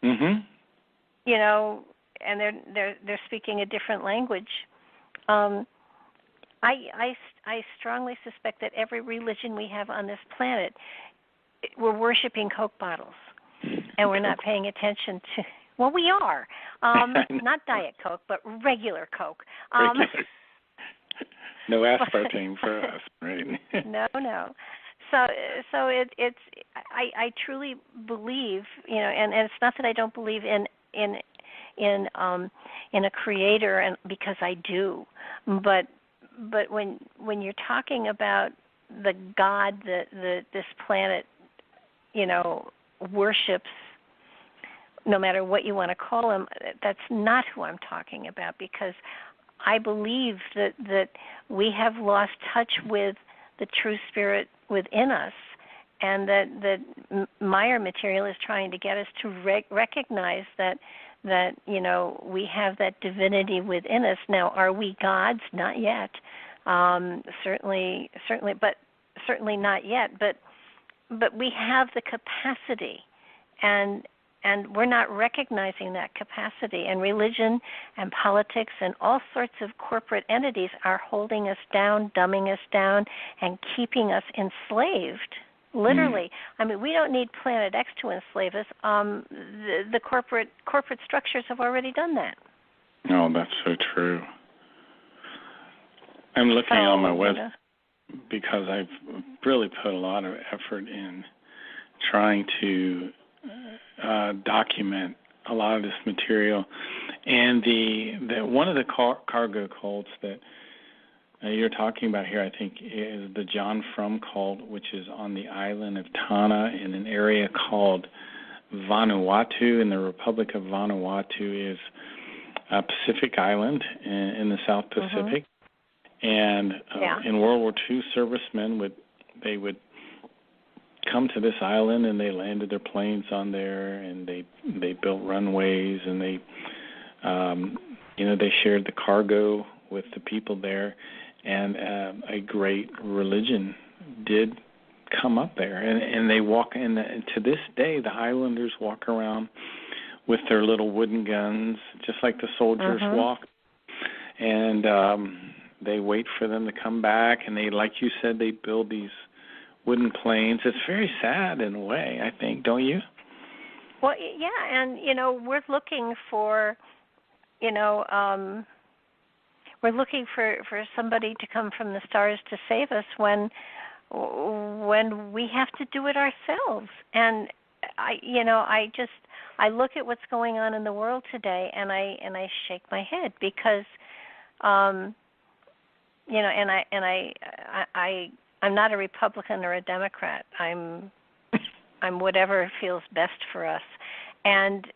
you know, and they're speaking a different language. I strongly suspect that every religion we have on this planet, we're worshiping Coke bottles. And we're not paying attention to. Well, we are. Not Diet Coke, but regular Coke. No aspartame for us, right? No. So it's. I truly believe, you know, and it's not that I don't believe in a creator, and because I do, but when you're talking about the God that this planet, you know, worships, no matter what you want to call him, that's not who I'm talking about, because I believe that we have lost touch with the true spirit within us, and that Maya material is trying to get us to recognize that you know we have that divinity within us. Now, are we gods? Not yet. Certainly not yet. But we have the capacity, and And we're not recognizing that capacity. And religion and politics and all sorts of corporate entities are holding us down, dumbing us down, and keeping us enslaved. Literally. I mean, we don't need Planet X to enslave us. The corporate structures have already done that. Oh, that's so true. I'm looking on my website because I've really put a lot of effort in trying to document a lot of this material. And the one of the cargo cults that you're talking about here, I think, is the John Frum cult, which is on the island of Tana in an area called Vanuatu, and the Republic of Vanuatu is a Pacific island in the South Pacific. And in World War II, servicemen would come to this island, and they landed their planes on there, and they built runways, and they shared the cargo with the people there, and a great religion did come up there, and they walk, and to this day the islanders walk around with their little wooden guns, just like the soldiers walk, and they wait for them to come back, and they, like you said, they build these wooden planes. It's very sad in a way, I think, don't you? Well, yeah, and we're looking for, we're looking for somebody to come from the stars to save us when we have to do it ourselves. And I look at what's going on in the world today, and I shake my head because, I'm not a Republican or a Democrat. I'm whatever feels best for us, and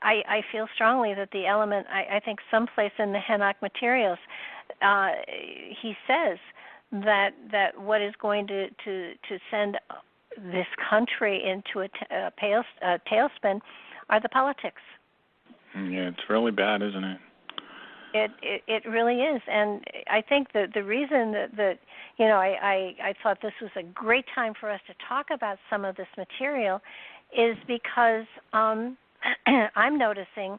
I feel strongly that the element. I think someplace in the Henock materials, he says that what is going to send this country into a tailspin are the politics. Yeah, it's really bad, isn't it? It really is, and I think that the reason that I thought this was a great time for us to talk about some of this material is because I'm noticing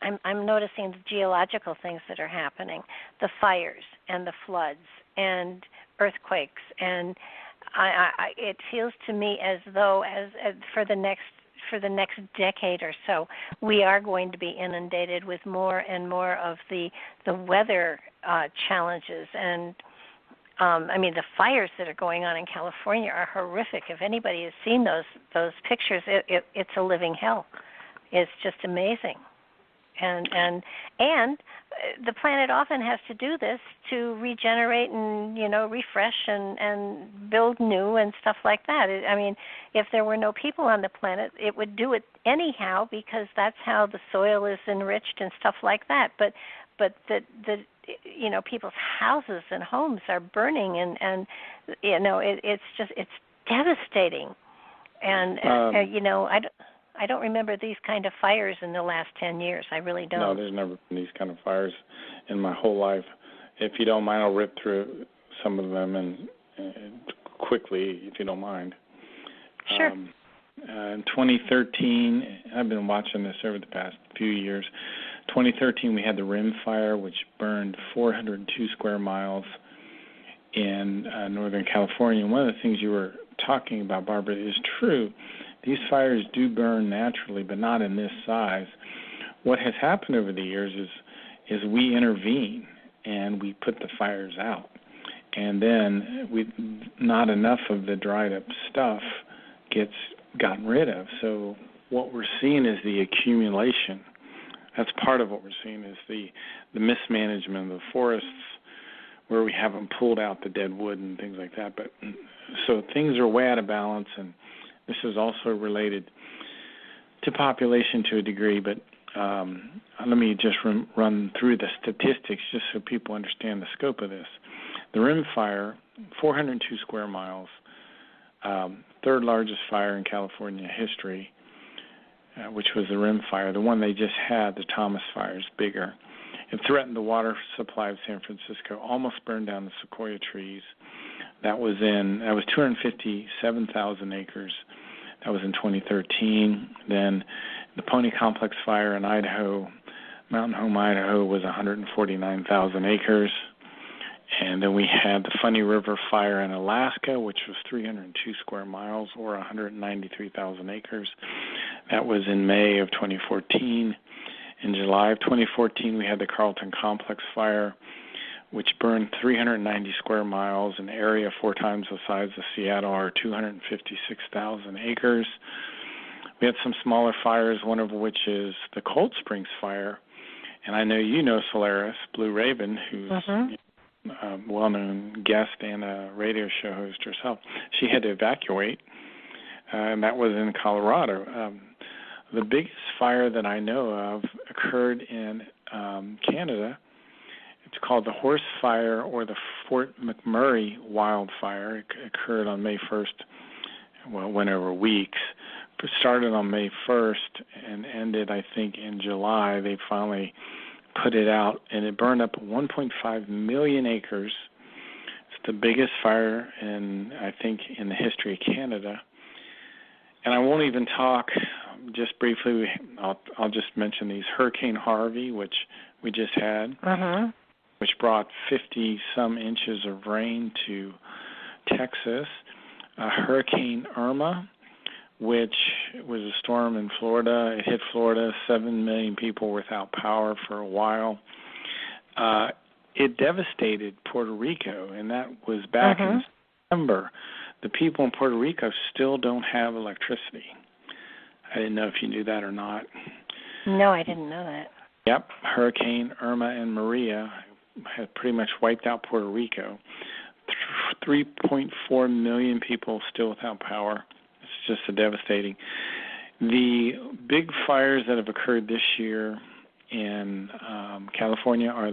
I'm noticing the geological things that are happening, the fires and the floods and earthquakes, and it feels to me as though for the next decade or so, we are going to be inundated with more and more of the weather challenges. And the fires that are going on in California are horrific. If anybody has seen those pictures, it's a living hell. It's just amazing. And the planet often has to do this to regenerate and refresh and build new and stuff like that. If there were no people on the planet, it would do it anyhow because that's how the soil is enriched and stuff like that. But the people's houses and homes are burning and it's devastating. And I don't remember these kind of fires in the last 10 years. I really don't. No, there's never been these kind of fires in my whole life. If you don't mind, I'll rip through some of them and quickly, if you don't mind. Sure. In 2013, I've been watching this over the past few years. 2013, we had the Rim Fire, which burned 402 square miles in Northern California. And one of the things you were talking about, Barbara, is true. These fires do burn naturally, but not in this size. What has happened over the years is we intervene and we put the fires out. And then not enough of the dried up stuff gets gotten rid of. So what we're seeing is the accumulation. That's part of what we're seeing is the mismanagement of the forests where we haven't pulled out the dead wood and things like that. But so things are way out of balance, and this is also related to population to a degree, but let me just run through the statistics just so people understand the scope of this. The Rim Fire, 402 square miles, third largest fire in California history, which was the Rim Fire. The one they just had, the Thomas Fire, is bigger. It threatened the water supply of San Francisco, almost burned down the sequoia trees. That was 257,000 acres. That was in 2013. Then the Pony Complex fire in Idaho, Mountain Home, Idaho, was 149,000 acres. And then we had the Funny River fire in Alaska, which was 302 square miles, or 193,000 acres. That was in May of 2014. In July of 2014, we had the Carlton Complex fire, which burned 390 square miles, an area 4 times the size of Seattle, or 256,000 acres. We had some smaller fires, one of which is the Cold Springs fire. And I know you know Solaris, Blue Raven, who's a well-known guest and a radio show host herself. She had to evacuate, and that was in Colorado. The biggest fire that I know of occurred in Canada. It's called the Horse Fire, or the Fort McMurray wildfire. It occurred on May 1st. Well, it went over weeks. It started on May 1st and ended, I think, in July. They finally put it out, and it burned up 1.5 million acres. It's the biggest fire in the history of Canada. And I won't even talk, just briefly, I'll just mention these. Hurricane Harvey, which we just had, which brought 50-some inches of rain to Texas. Hurricane Irma, which was a storm in Florida. It hit Florida, 7 million people without power for a while. It devastated Puerto Rico, and that was back in September. The people in Puerto Rico still don't have electricity. I didn't know if you knew that or not. No, I didn't know that. Yep, Hurricane Irma and Maria had pretty much wiped out Puerto Rico. 3.4 million people still without power. It's just a devastating. The big fires that have occurred this year in California are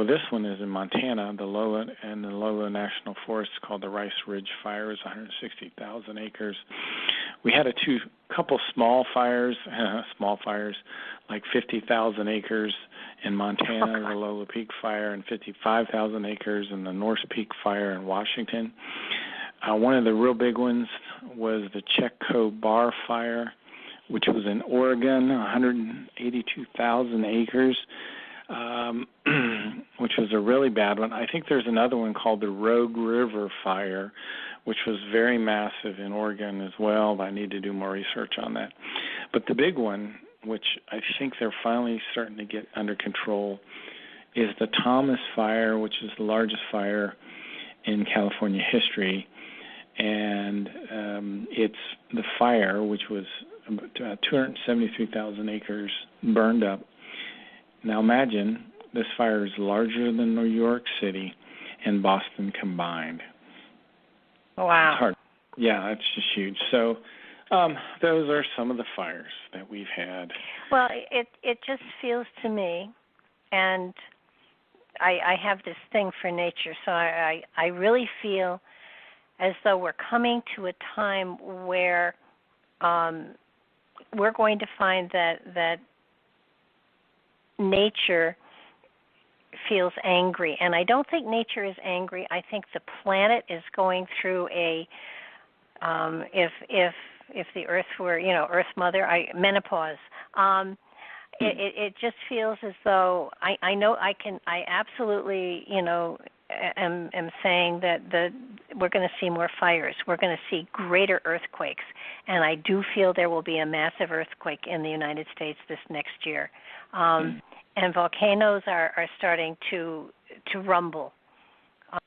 this one is in Montana, the Lola National Forest, called the Rice Ridge Fire. It's 160,000 acres. We had couple small fires, like 50,000 acres in Montana, the Lola Peak Fire, and 55,000 acres in the North Peak Fire in Washington. One of the real big ones was the Chetco Bar Fire, which was in Oregon, 182,000 acres, which was a really bad one. I think there's another one called the Rogue River Fire, which was very massive in Oregon as well. I need to do more research on that. But the big one, which I think they're finally starting to get under control, is the Thomas Fire, which is the largest fire in California history. And it's the fire, which was 273,000 acres burned up. Now imagine this fire is larger than New York City and Boston combined. Wow. It's hard. Yeah, that's just huge. So those are some of the fires that we've had. Well, it just feels to me, and I have this thing for nature, so I really feel as though we're coming to a time where we're going to find that nature feels angry. And I don't think nature is angry. I think the planet is going through a if the Earth were, Earth Mother, menopause. It just feels as though I absolutely, am saying that we're going to see more fires. We're going to see greater earthquakes, and I do feel there will be a massive earthquake in the United States this next year. And volcanoes are starting to rumble.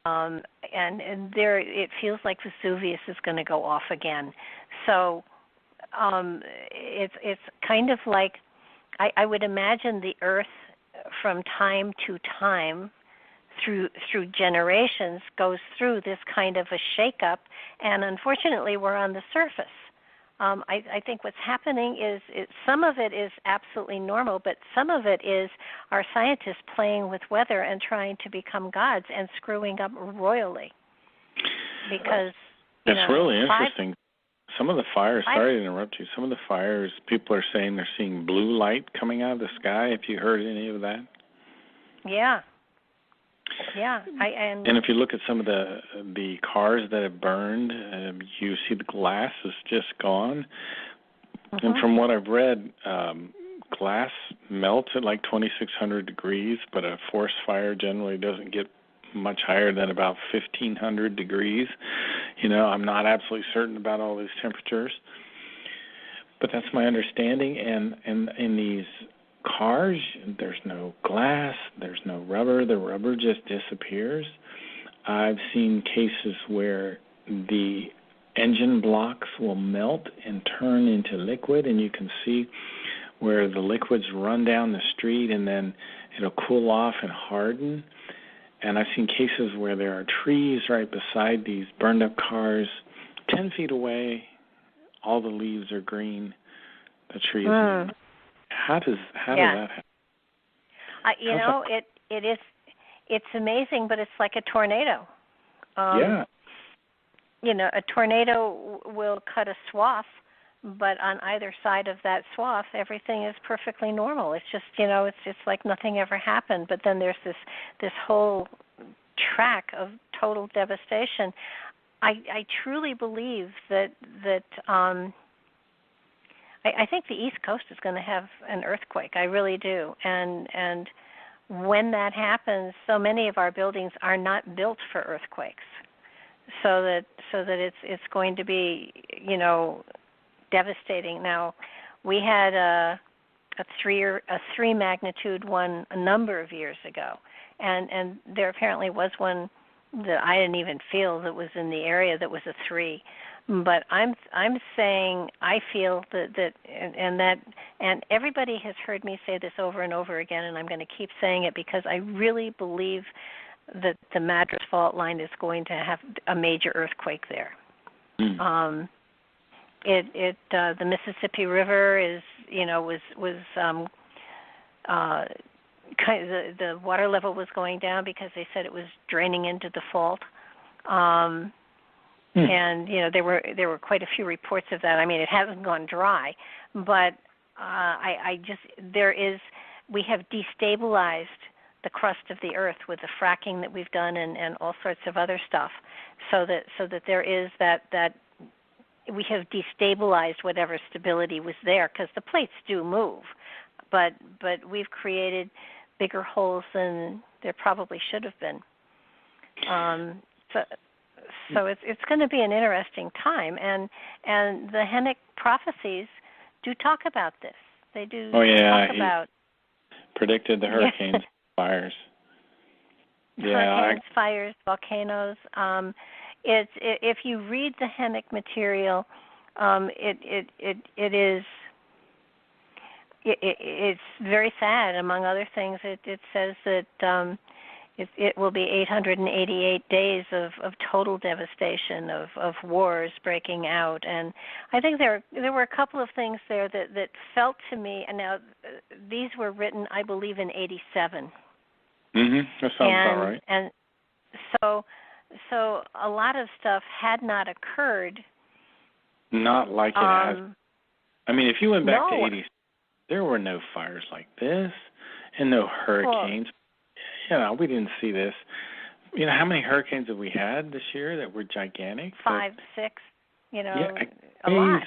And there it feels like Vesuvius is going to go off again. So it's kind of like I would imagine the Earth from time to time through generations goes through this kind of a shakeup, and unfortunately we're on the surface. I think what's happening is some of it is absolutely normal, but some of it is our scientists playing with weather and trying to become gods and screwing up royally. Because it's really interesting. Some of the fires, sorry to interrupt you, some of the fires, people are saying they're seeing blue light coming out of the sky. Have you heard any of that? Yeah. Yeah. And if you look at some of the cars that have burned, you see the glass is just gone. Mm-hmm. And from what I've read, glass melts at like 2,600 degrees, but a forest fire generally doesn't get much higher than about 1,500 degrees. I'm not absolutely certain about all these temperatures, but that's my understanding. And in these cars, there's no glass, there's no rubber. The rubber just disappears. I've seen cases where the engine blocks will melt and turn into liquid, and you can see where the liquids run down the street and then it'll cool off and harden. And I've seen cases where there are trees right beside these burned up cars, 10 feet away, all the leaves are green, the trees. How does that happen? It's amazing, but it's like a tornado. Yeah. A tornado will cut a swath, but on either side of that swath, everything is perfectly normal. It's just, it's just like nothing ever happened. But then there's this whole track of total devastation. I truly believe that I think the East Coast is going to have an earthquake. I really do. And when that happens, so many of our buildings are not built for earthquakes. So that it's going to be, devastating. Now, we had a 3 magnitude one a number of years ago, and there apparently was one that I didn't even feel that was in the area that was a 3. But I'm saying I feel that everybody has heard me say this over and over again, and I'm going to keep saying it because I really believe that the Madras Fault Line is going to have a major earthquake there. The Mississippi River is, was kind of the water level was going down because they said it was draining into the fault. And there were quite a few reports of that. I mean, it hasn't gone dry, but we have destabilized the crust of the earth with the fracking that we've done and all sorts of other stuff, so that there is that we have destabilized whatever stability was there, because the plates do move, but we've created bigger holes than there probably should have been. So it's going to be an interesting time, and the Henock prophecies do talk about this. They do talk about predicted the hurricanes, fires. Hurricanes, fires, volcanoes. If you read the Henock material, it's very sad. Among other things, it says that it will be 888 days of total devastation, of wars breaking out. And I think there were a couple of things there that felt to me, and now these were written, I believe, in 87. That sounds about right. And so a lot of stuff had not occurred. Not like it has. I mean, if you went back to 80, there were no fires like this and no hurricanes. We didn't see this. How many hurricanes have we had this year that were gigantic? 5, 6, a lot.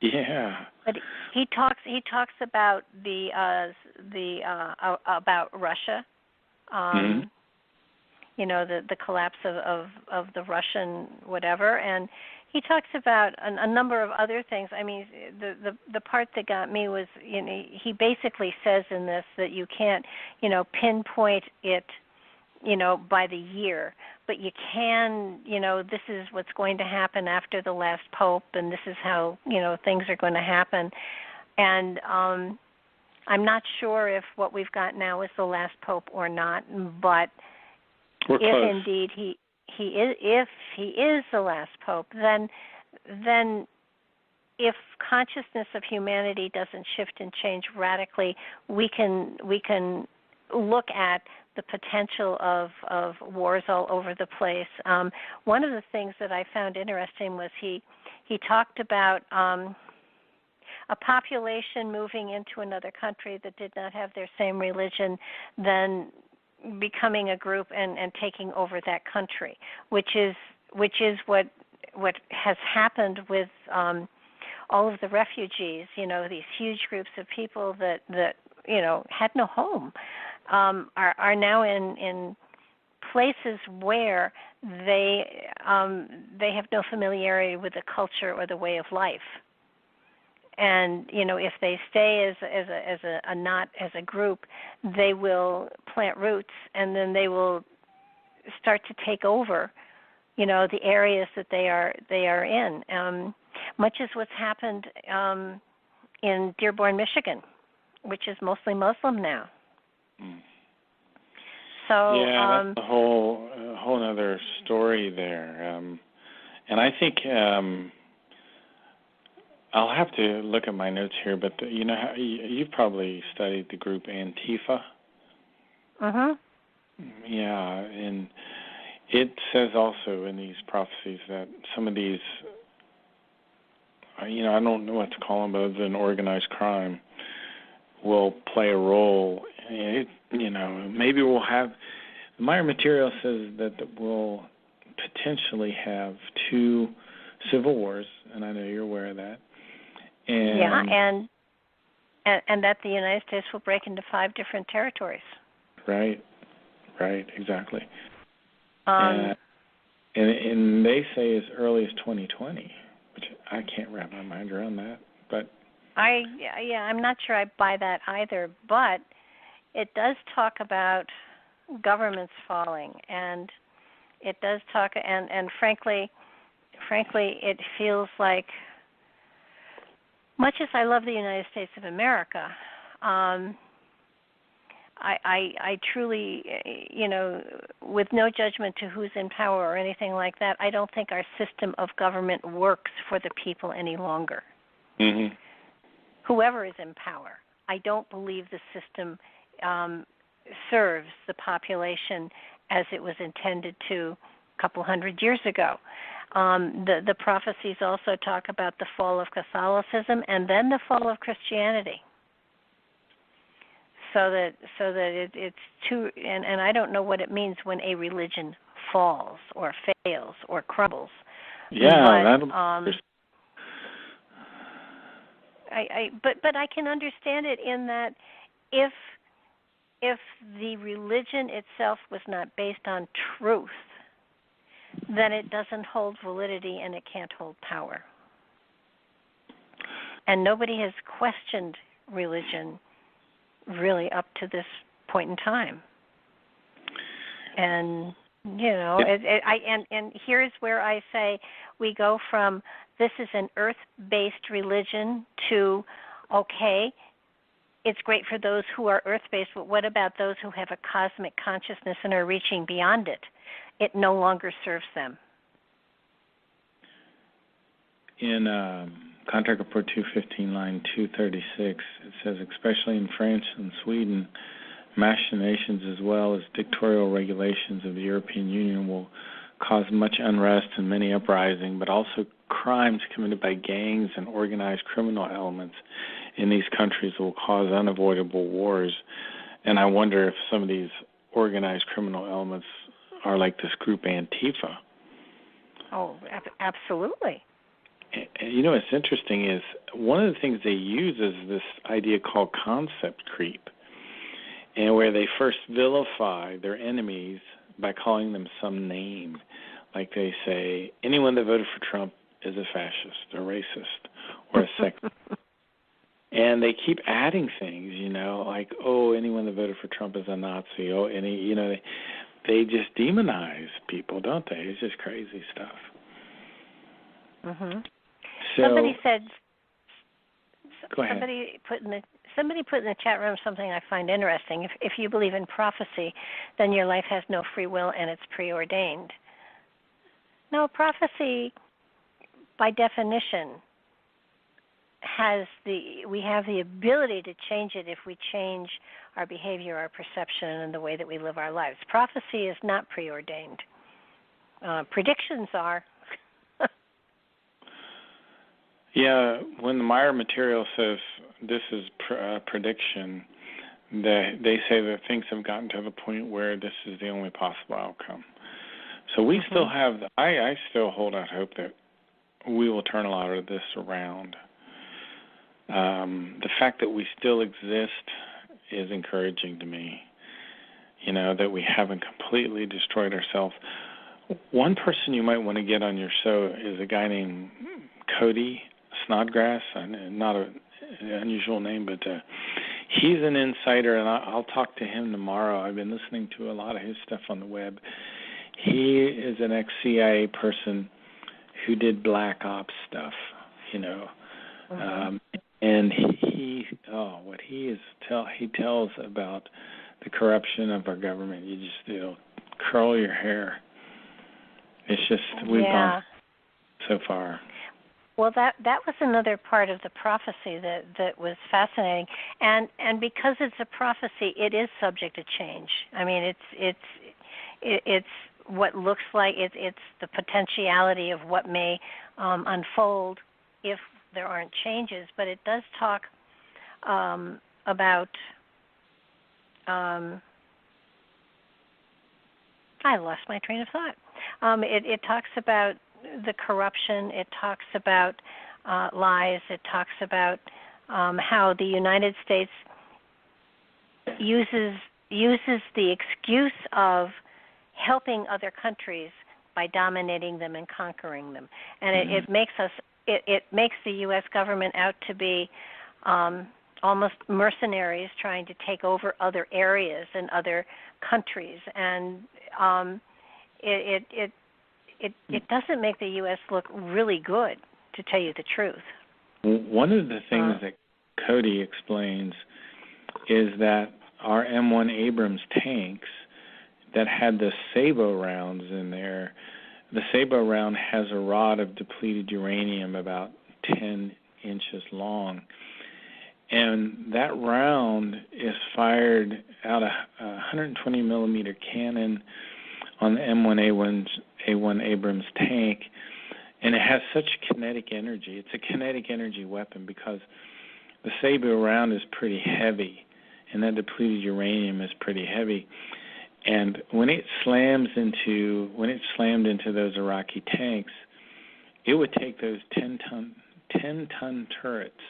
Yeah. But he talks about about Russia. The collapse of the Russian whatever, and he talks about a number of other things. I mean, the part that got me was, he basically says in this that you can't, pinpoint it, by the year, but you can, this is what's going to happen after the last pope, and this is how, things are going to happen. And I'm not sure if what we've got now is the last pope or not, but if indeed he is the last pope, then if consciousness of humanity doesn't shift and change radically, we can look at the potential of wars all over the place. One of the things that I found interesting was he talked about a population moving into another country that did not have their same religion, then becoming a group and taking over that country, which is what has happened with all of the refugees. These huge groups of people that had no home are now in places where they have no familiarity with the culture or the way of life. And if they stay as a group, they will plant roots, and then they will start to take over, the areas that they are in. Much as what's happened in Dearborn, Michigan, which is mostly Muslim now. So that's a whole other story there, and I think. I'll have to look at my notes here, but you've probably studied the group Antifa. Yeah, and it says also in these prophecies that some of these, I don't know what to call them, other than organized crime, will play a role. Maybe we'll have. The Meyer material says that we'll potentially have 2 civil wars, and I know you're aware of that. And that the United States will break into 5 different territories. Right, exactly. And they say as early as 2020, which I can't wrap my mind around that. But I'm not sure I buy that either. But it does talk about governments falling, and it does talk, and frankly, it feels like. Much as I love the United States of America, I truly, with no judgment to who's in power or anything like that, I don't think our system of government works for the people any longer. Mm-hmm. Whoever is in power, I don't believe the system serves the population as it was intended to a couple hundred years ago. The prophecies also talk about the fall of Catholicism and then the fall of Christianity. So that it's too, and I don't know what it means when a religion falls or fails or crumbles. Yeah, but I can understand it in that if the religion itself was not based on truth, then it doesn't hold validity and it can't hold power. And nobody has questioned religion really up to this point in time. And and here's where I say we go from this is an earth-based religion to, okay, it's great for those who are earth-based, but what about those who have a cosmic consciousness and are reaching beyond it? It no longer serves them. In Contract Report 215, line 236, it says, especially in France and Sweden, machinations as well as dictatorial regulations of the European Union will cause much unrest and many uprising, but also crimes committed by gangs and organized criminal elements in these countries will cause unavoidable wars. And I wonder if some of these organized criminal elements are like this group Antifa. Oh, absolutely. And, what's interesting is one of the things they use is this idea called concept creep, and where they first vilify their enemies by calling them some name. Like they say, anyone that voted for Trump is a fascist, a racist, or a sexist. And they keep adding things, like, anyone that voted for Trump is a Nazi. They just demonize people, don't they? It's just crazy stuff. Mm-hmm. So, somebody said. Go ahead. Somebody put in the chat room something I find interesting. If you believe in prophecy, then your life has no free will and it's preordained. No, prophecy, by definition, we have the ability to change it if we change our behavior, our perception, and the way that we live our lives. Prophecy is not preordained. Predictions are. Yeah, when the Meyer material says this is prediction, they say that things have gotten to the point where this is the only possible outcome. So we still have, I still hold out hope that we will turn a lot of this around. The fact that we still exist is encouraging to me, that we haven't completely destroyed ourselves. One person you might want to get on your show is a guy named Cody Snodgrass, not an unusual name, but he's an insider, and I'll talk to him tomorrow. I've been listening to a lot of his stuff on the web. He is an ex-CIA person who did black ops stuff, and he tells about the corruption of our government. You just curl your hair. It's just we've gone so far. Well, that was another part of the prophecy that was fascinating, and because it's a prophecy, it is subject to change. I mean, it's what looks like it's the potentiality of what may unfold if there aren't changes, but it does talk about. I lost my train of thought. It talks about the corruption. It talks about lies. It talks about how the United States uses the excuse of helping other countries by dominating them and conquering them, and it makes us. It makes the U.S. government out to be almost mercenaries trying to take over other areas and other countries, and it doesn't make the U.S. look really good, to tell you the truth. One of the things that Cody explains is that our M1 Abrams tanks that had the Sabo rounds in there, the Sabo round has a rod of depleted uranium about 10 inches long. And that round is fired out a 120 millimeter cannon on the M1A1 Abrams tank, and it has such kinetic energy. It's a kinetic energy weapon because the Sabo round is pretty heavy, and that depleted uranium is pretty heavy. And when it slammed into those Iraqi tanks, it would take those 10-ton turrets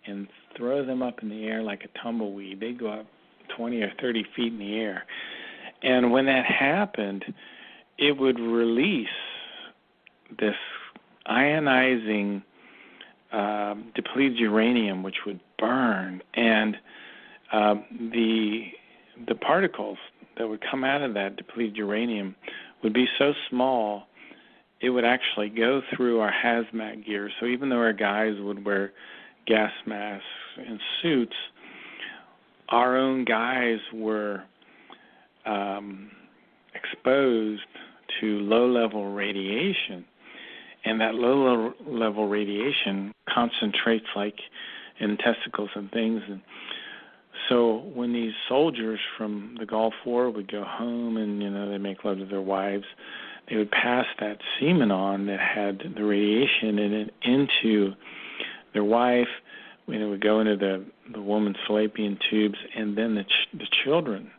and throw them up in the air like a tumbleweed. They'd go up 20 or 30 feet in the air. And when that happened, it would release this ionizing depleted uranium, which would burn. And the particles that would come out of that depleted uranium would be so small, it would actually go through our hazmat gear. So even though our guys would wear gas masks and suits, our own guys were exposed to low-level radiation, and that low-level radiation concentrates like in testicles and things. And so when these soldiers from the Gulf War would go home and, they make love to their wives, they would pass that semen on that had the radiation in it into their wife. It would go into the woman's fallopian tubes, and then the children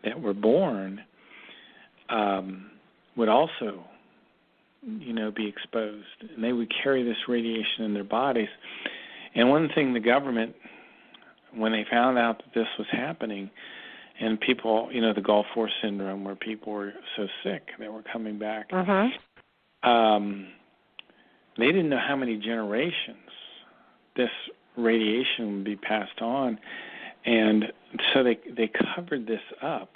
that were born would also, be exposed. And they would carry this radiation in their bodies. And one thing the government, when they found out that this was happening, and people, the Gulf War syndrome, where people were so sick they were coming back, they didn't know how many generations this radiation would be passed on, and so they covered this up,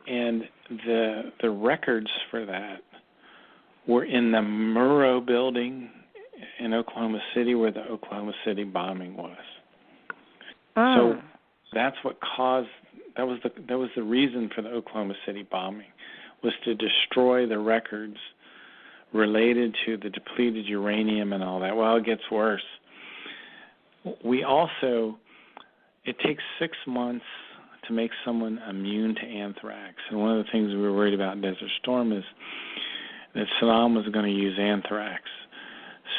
and the records for that were in the Murrow building in Oklahoma City, where the Oklahoma City bombing was. So that's what caused. That was the reason for the Oklahoma City bombing, was to destroy the records related to the depleted uranium and all that. Well, it gets worse. It takes 6 months to make someone immune to anthrax. And one of the things we were worried about in Desert Storm is that Saddam was going to use anthrax.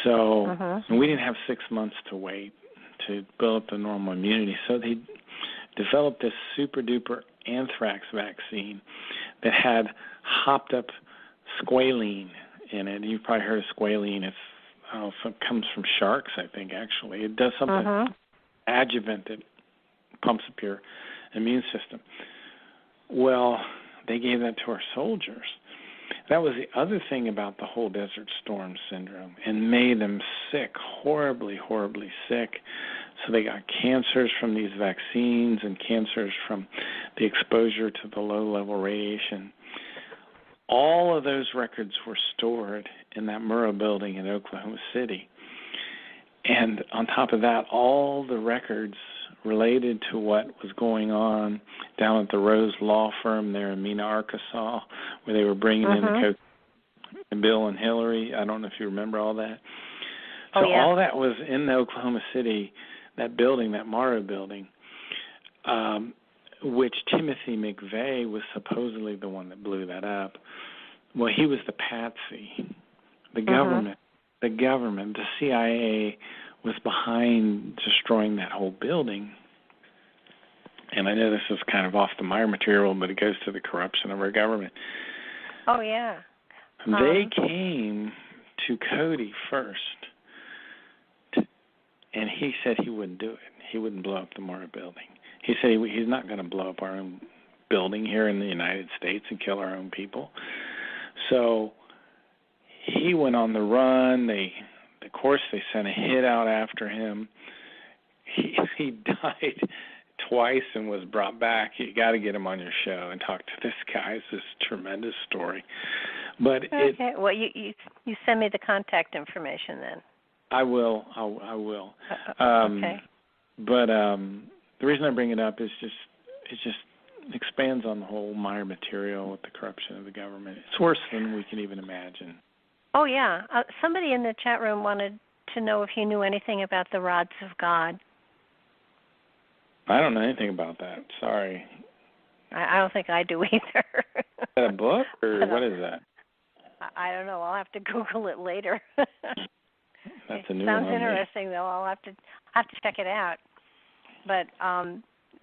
So and we didn't have 6 months to wait to build up the normal immunity. So they developed this super-duper anthrax vaccine that had hopped up squalene in it. You've probably heard of squalene. It comes from sharks, I think, actually. It does something adjuvant that pumps up your immune system. Well, they gave that to our soldiers. That was the other thing about the whole Desert Storm syndrome, and made them sick, horribly, horribly sick. So they got cancers from these vaccines and cancers from the exposure to the low-level radiation. All of those records were stored in that Murrah building in Oklahoma City. And on top of that, all the records related to what was going on down at the Rose Law Firm there in Mena, Arkansas, where they were bringing in the coach, Bill and Hillary. I don't know if you remember all that. So all that was in Oklahoma City, that building, that Murrah building, which Timothy McVeigh was supposedly the one that blew that up. Well, he was the patsy. The government, the CIA was behind destroying that whole building. And I know this is kind of off the Meyer material, but it goes to the corruption of our government. Oh, yeah. They came to Cody first, and he said he wouldn't do it. He wouldn't blow up the Murrah building. He said he's not going to blow up our own building here in the United States and kill our own people. So he went on the run. Of course, they sent a hit out after him. He died twice and was brought back. You got to get him on your show and talk to this guy. It's this tremendous story. But well, you send me the contact information then. I will. I will. Okay. But the reason I bring it up is it just expands on the whole Meyer material with the corruption of the government. It's worse than we can even imagine. Oh, yeah. Somebody in the chat room wanted to know if you knew anything about the rods of God. I don't know anything about that. Sorry. I don't think I do either. Is that a book, or what is that? I don't know. I'll have to Google it later. That's a new one. Sounds interesting, though. I'll have to check it out. But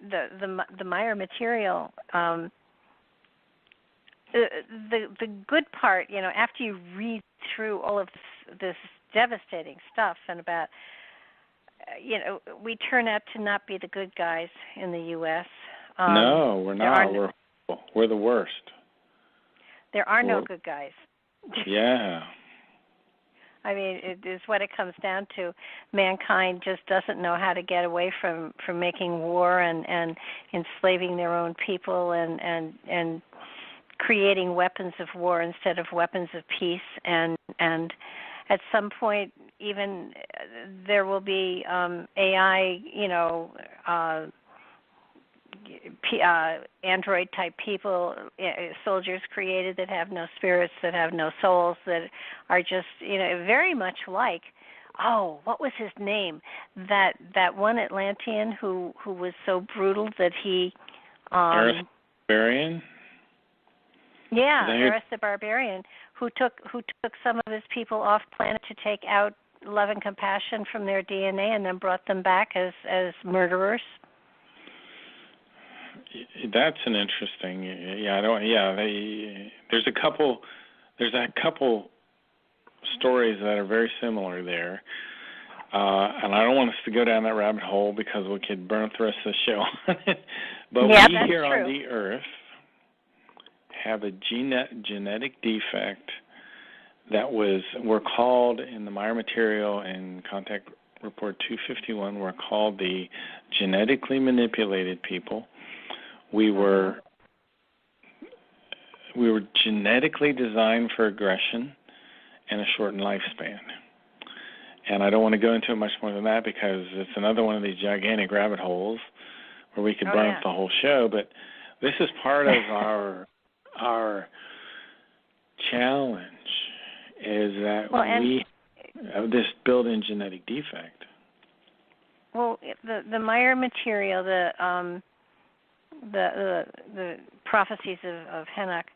the Meyer material, the good part, after you read through all of this devastating stuff and about, we turn out to not be the good guys in the U.S. No, we're not. We're the worst. There are no good guys. Yeah. I mean, it is what it comes down to. Mankind just doesn't know how to get away from making war and enslaving their own people and creating weapons of war instead of weapons of peace. And at some point, even there will be AI, android-type people, soldiers created that have no spirits, that have no souls, that are just, very much like, what was his name? That one Atlantean who was so brutal that he... Earth Barbarian? Yeah, Earth the Barbarian, who took some of his people off planet to take out love and compassion from their DNA and then brought them back as murderers. That's an interesting. There's a couple stories that are very similar there, and I don't want us to go down that rabbit hole because we could burn up the rest of the show on it. But we here on the Earth have a genetic defect that we're called in the Meyer material and Contact Report 251. We're called the genetically manipulated people. We were genetically designed for aggression and a shortened lifespan. And I don't want to go into it much more than that because it's another one of these gigantic rabbit holes where we could burn up the whole show. But this is part of our challenge is that we have this built-in genetic defect. Well, the Meyer material, the Prophies of Henock,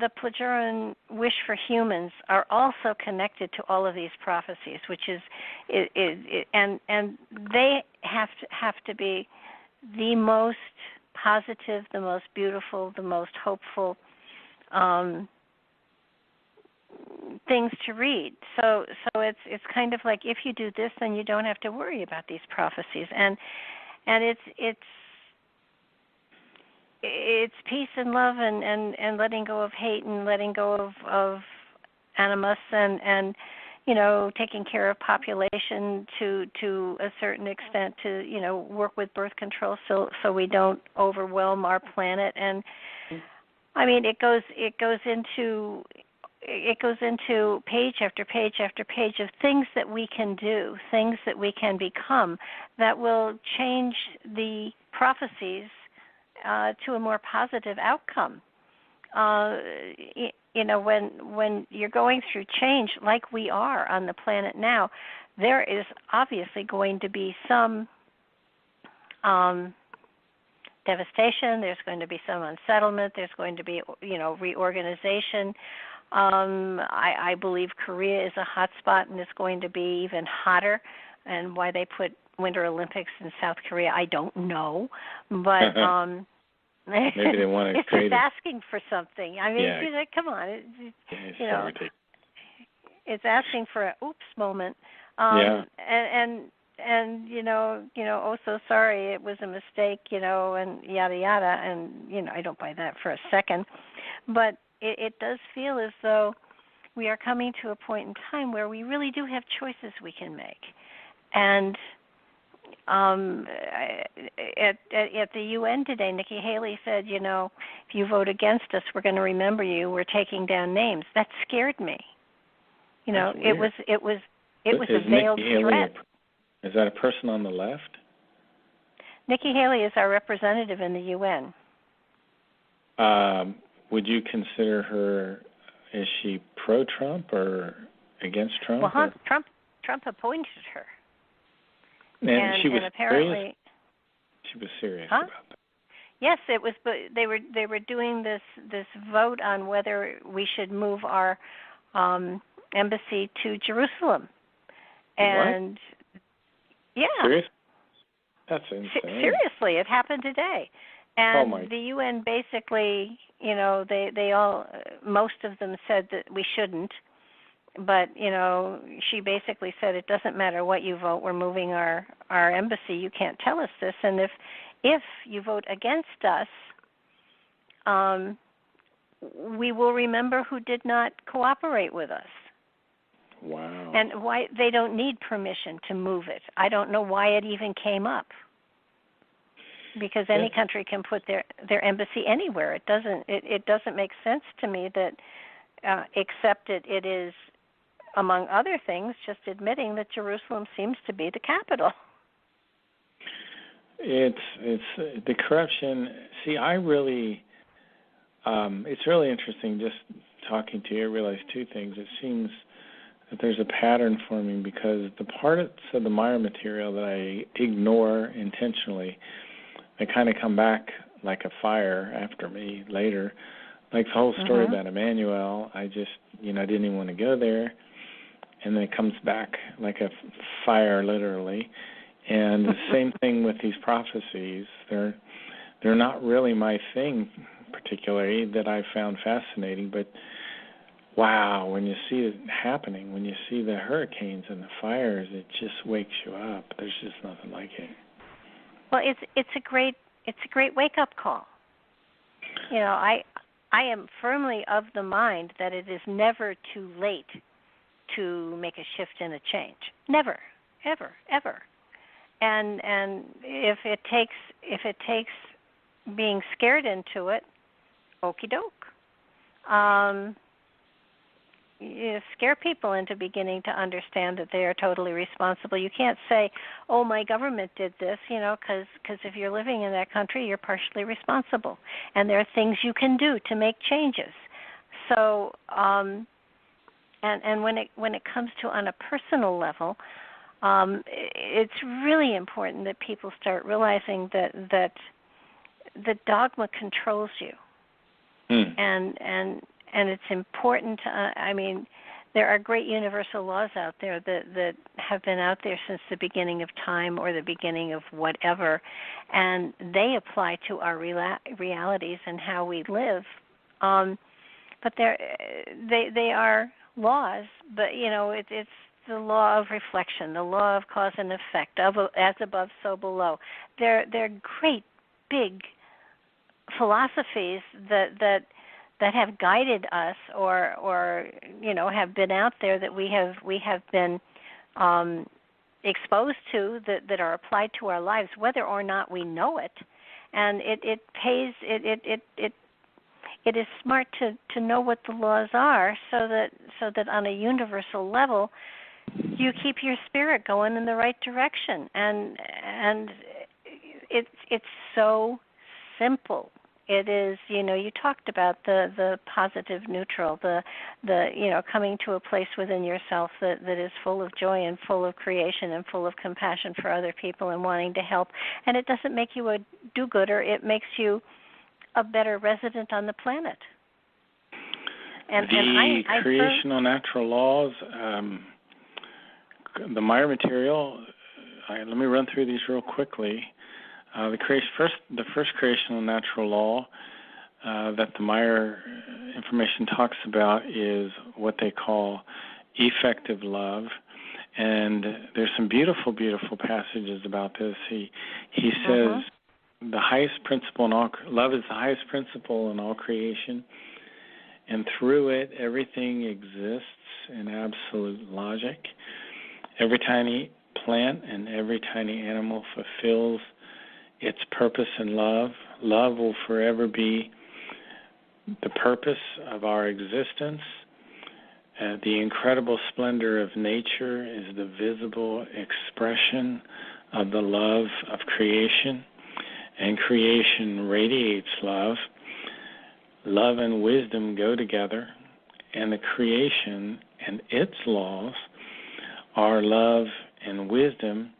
the Plagiaran wish for humans are also connected to all of these prophecies, which is and they have to be the most positive, the most beautiful, the most hopeful things to read. So it's kind of like, if you do this, then you don't have to worry about these prophecies, and it's peace and love and letting go of hate and letting go of animus and taking care of population to a certain extent, to work with birth control so we don't overwhelm our planet. And I mean, it goes into page after page after page of things that we can do, things that we can become that will change the prophecies to a more positive outcome. When you're going through change like we are on the planet now, there is obviously going to be some devastation. There's going to be some unsettlement. There's going to be, reorganization. I believe Korea is a hot spot, and it's going to be even hotter. And why they put Winter Olympics in South Korea, I don't know. But maybe they want to create it's asking for something. I mean, come on. It's asking for an oops moment. And oh, so sorry, it was a mistake, and yada yada, and I don't buy that for a second. But it does feel as though we are coming to a point in time where we really do have choices we can make. And at the UN today, Nikki Haley said, if you vote against us, we're going to remember you. We're taking down names. That scared me. It was a veiled threat. Is that a person on the left? Nikki Haley is our representative in the UN. Would you consider her? Is she pro-Trump or against Trump? Well, Trump appointed her. And she was apparently serious? She was serious about that. Yes, it was. But they were doing this vote on whether we should move our embassy to Jerusalem. And what? Yeah. Seriously? That's insane. Seriously, it happened today. And the UN basically, they all, most of them said that we shouldn't. But, she basically said it doesn't matter what you vote, we're moving our embassy. You can't tell us this. And if you vote against us, we will remember who did not cooperate with us. Wow. And why they don't need permission to move it. I don't know why it even came up. Because any country can put their embassy anywhere. It doesn't make sense to me that except it is, among other things, just admitting that Jerusalem seems to be the capital. It's the corruption. See, it's really interesting just talking to you. I realized two things. It seems that there's a pattern forming because the parts of the Meyer material that I ignore intentionally, they kind of come back like a fire after me later. Like the whole story about Emmanuel, I just, I didn't even want to go there. And then it comes back like a fire, literally. And the same thing with these prophecies. They're not really my thing particularly that I found fascinating, but wow, when you see it happening, when you see the hurricanes and the fires, it just wakes you up. There's just nothing like it. Well, it's a great wake up call. I am firmly of the mind that it is never too late to make a shift and a change. Never, ever, ever. And if it takes being scared into it, okie doke. Scare people into beginning to understand that they are totally responsible. You can't say, "Oh, my government did this," because if you're living in that country, you're partially responsible, and there are things you can do to make changes. So, and when it comes to on a personal level, it's really important that people start realizing that the dogma controls you. and it's important. I mean, there are great universal laws out there that have been out there since the beginning of time or the beginning of whatever, and they apply to our realities and how we live. But they are laws, but it's the law of reflection, the law of cause and effect, of as above, so below. They're great big philosophies that have guided us or have been out there that we have been exposed to that are applied to our lives, whether or not we know it. And it is smart to know what the laws are so that on a universal level you keep your spirit going in the right direction. And it's so simple. It is, you talked about the positive neutral, the coming to a place within yourself that is full of joy and full of creation and full of compassion for other people and wanting to help. And it doesn't make you a do-gooder. It makes you a better resident on the planet. And creational natural laws, the Meyer material, let me run through these real quickly. The first creational natural law that the Meyer information talks about is what they call effective love, and there's some beautiful, beautiful passages about this. He says the highest principle in all love is the highest principle in all creation, and through it everything exists in absolute logic. Every tiny plant and every tiny animal fulfills its purpose in love. Love will forever be the purpose of our existence. The incredible splendor of nature is the visible expression of the love of creation, and creation radiates love. Love and wisdom go together, and the creation and its laws are love and wisdom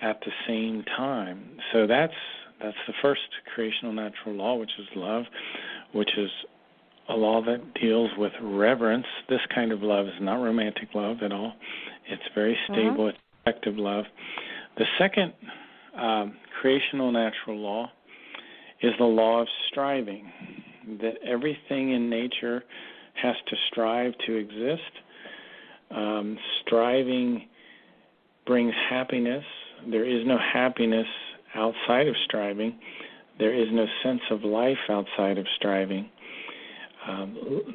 at the same time. So that's the first creational natural law, which is love, which is a law that deals with reverence. This kind of love is not romantic love at all. It's very stable, it's effective love. The second creational natural law is the law of striving, that everything in nature has to strive to exist. Striving brings happiness. There is no happiness outside of striving. There is no sense of life outside of striving.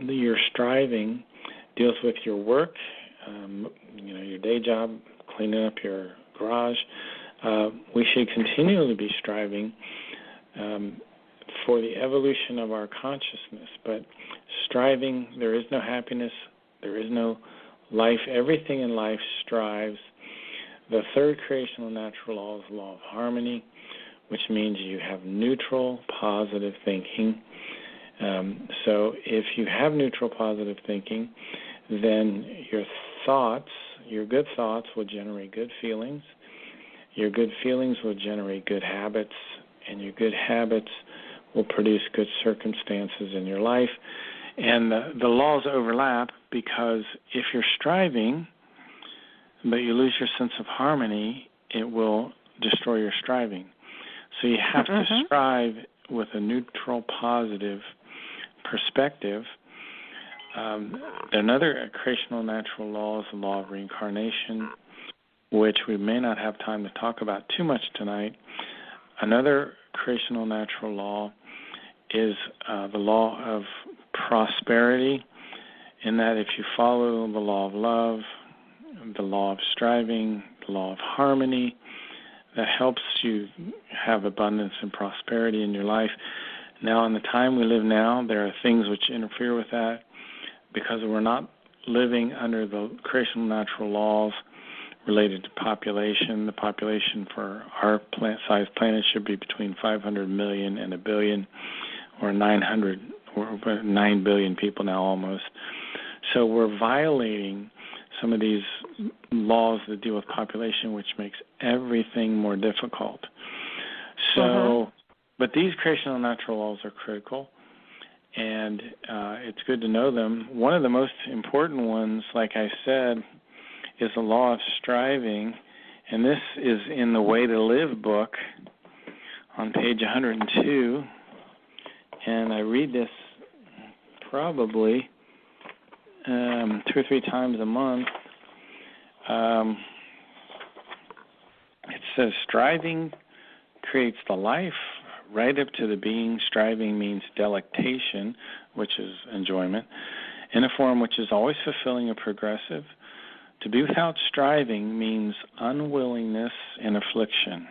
Your striving deals with your work, your day job, cleaning up your garage. We should continually be striving for the evolution of our consciousness. But striving, there is no happiness, there is no life. Everything in life strives. The third creational natural law is the law of harmony, which means you have neutral, positive thinking. So if you have neutral, positive thinking, then your thoughts, your good thoughts will generate good feelings. Your good feelings will generate good habits, and your good habits will produce good circumstances in your life. And the laws overlap because if you're striving, but you lose your sense of harmony, it will destroy your striving. So you have to strive with a neutral, positive perspective. Another creational natural law is the law of reincarnation, which we may not have time to talk about too much tonight. Another creational natural law is the law of prosperity, in that if you follow the law of love, the law of striving, the law of harmony, that helps you have abundance and prosperity in your life. Now, in the time we live now, there are things which interfere with that because we're not living under the creational natural laws related to population. The population for our plant-sized planet should be between 500 million and a billion, or 9 billion people now almost. So we're violating some of these laws that deal with population, which makes everything more difficult. So, but these creational natural laws are critical, and it's good to know them. One of the most important ones, like I said, is the law of striving, and this is in the Way to Live book on page 102, and I read this probably 2 or 3 times a month. It says, striving creates the life right up to the being. Striving means delectation, which is enjoyment, in a form which is always fulfilling and progressive. To be without striving means unwillingness and affliction.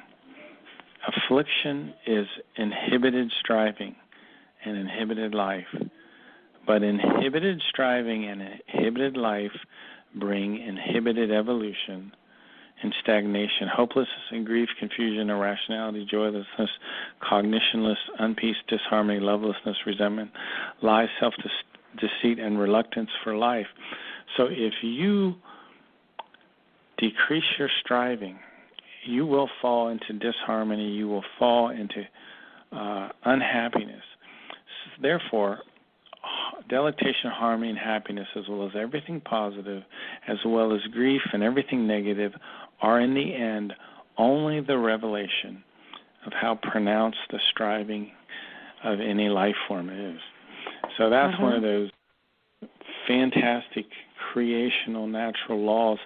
Affliction is inhibited striving and inhibited life. But inhibited striving and inhibited life bring inhibited evolution and stagnation, hopelessness and grief, confusion, irrationality, joylessness, cognitionless, unpeace, disharmony, lovelessness, resentment, lies, self-deceit, and reluctance for life. So if you decrease your striving, you will fall into disharmony, you will fall into unhappiness. Therefore, delectation, harmony, and happiness, as well as everything positive, as well as grief and everything negative, are in the end only the revelation of how pronounced the striving of any life form is. So that's one of those fantastic creational natural laws.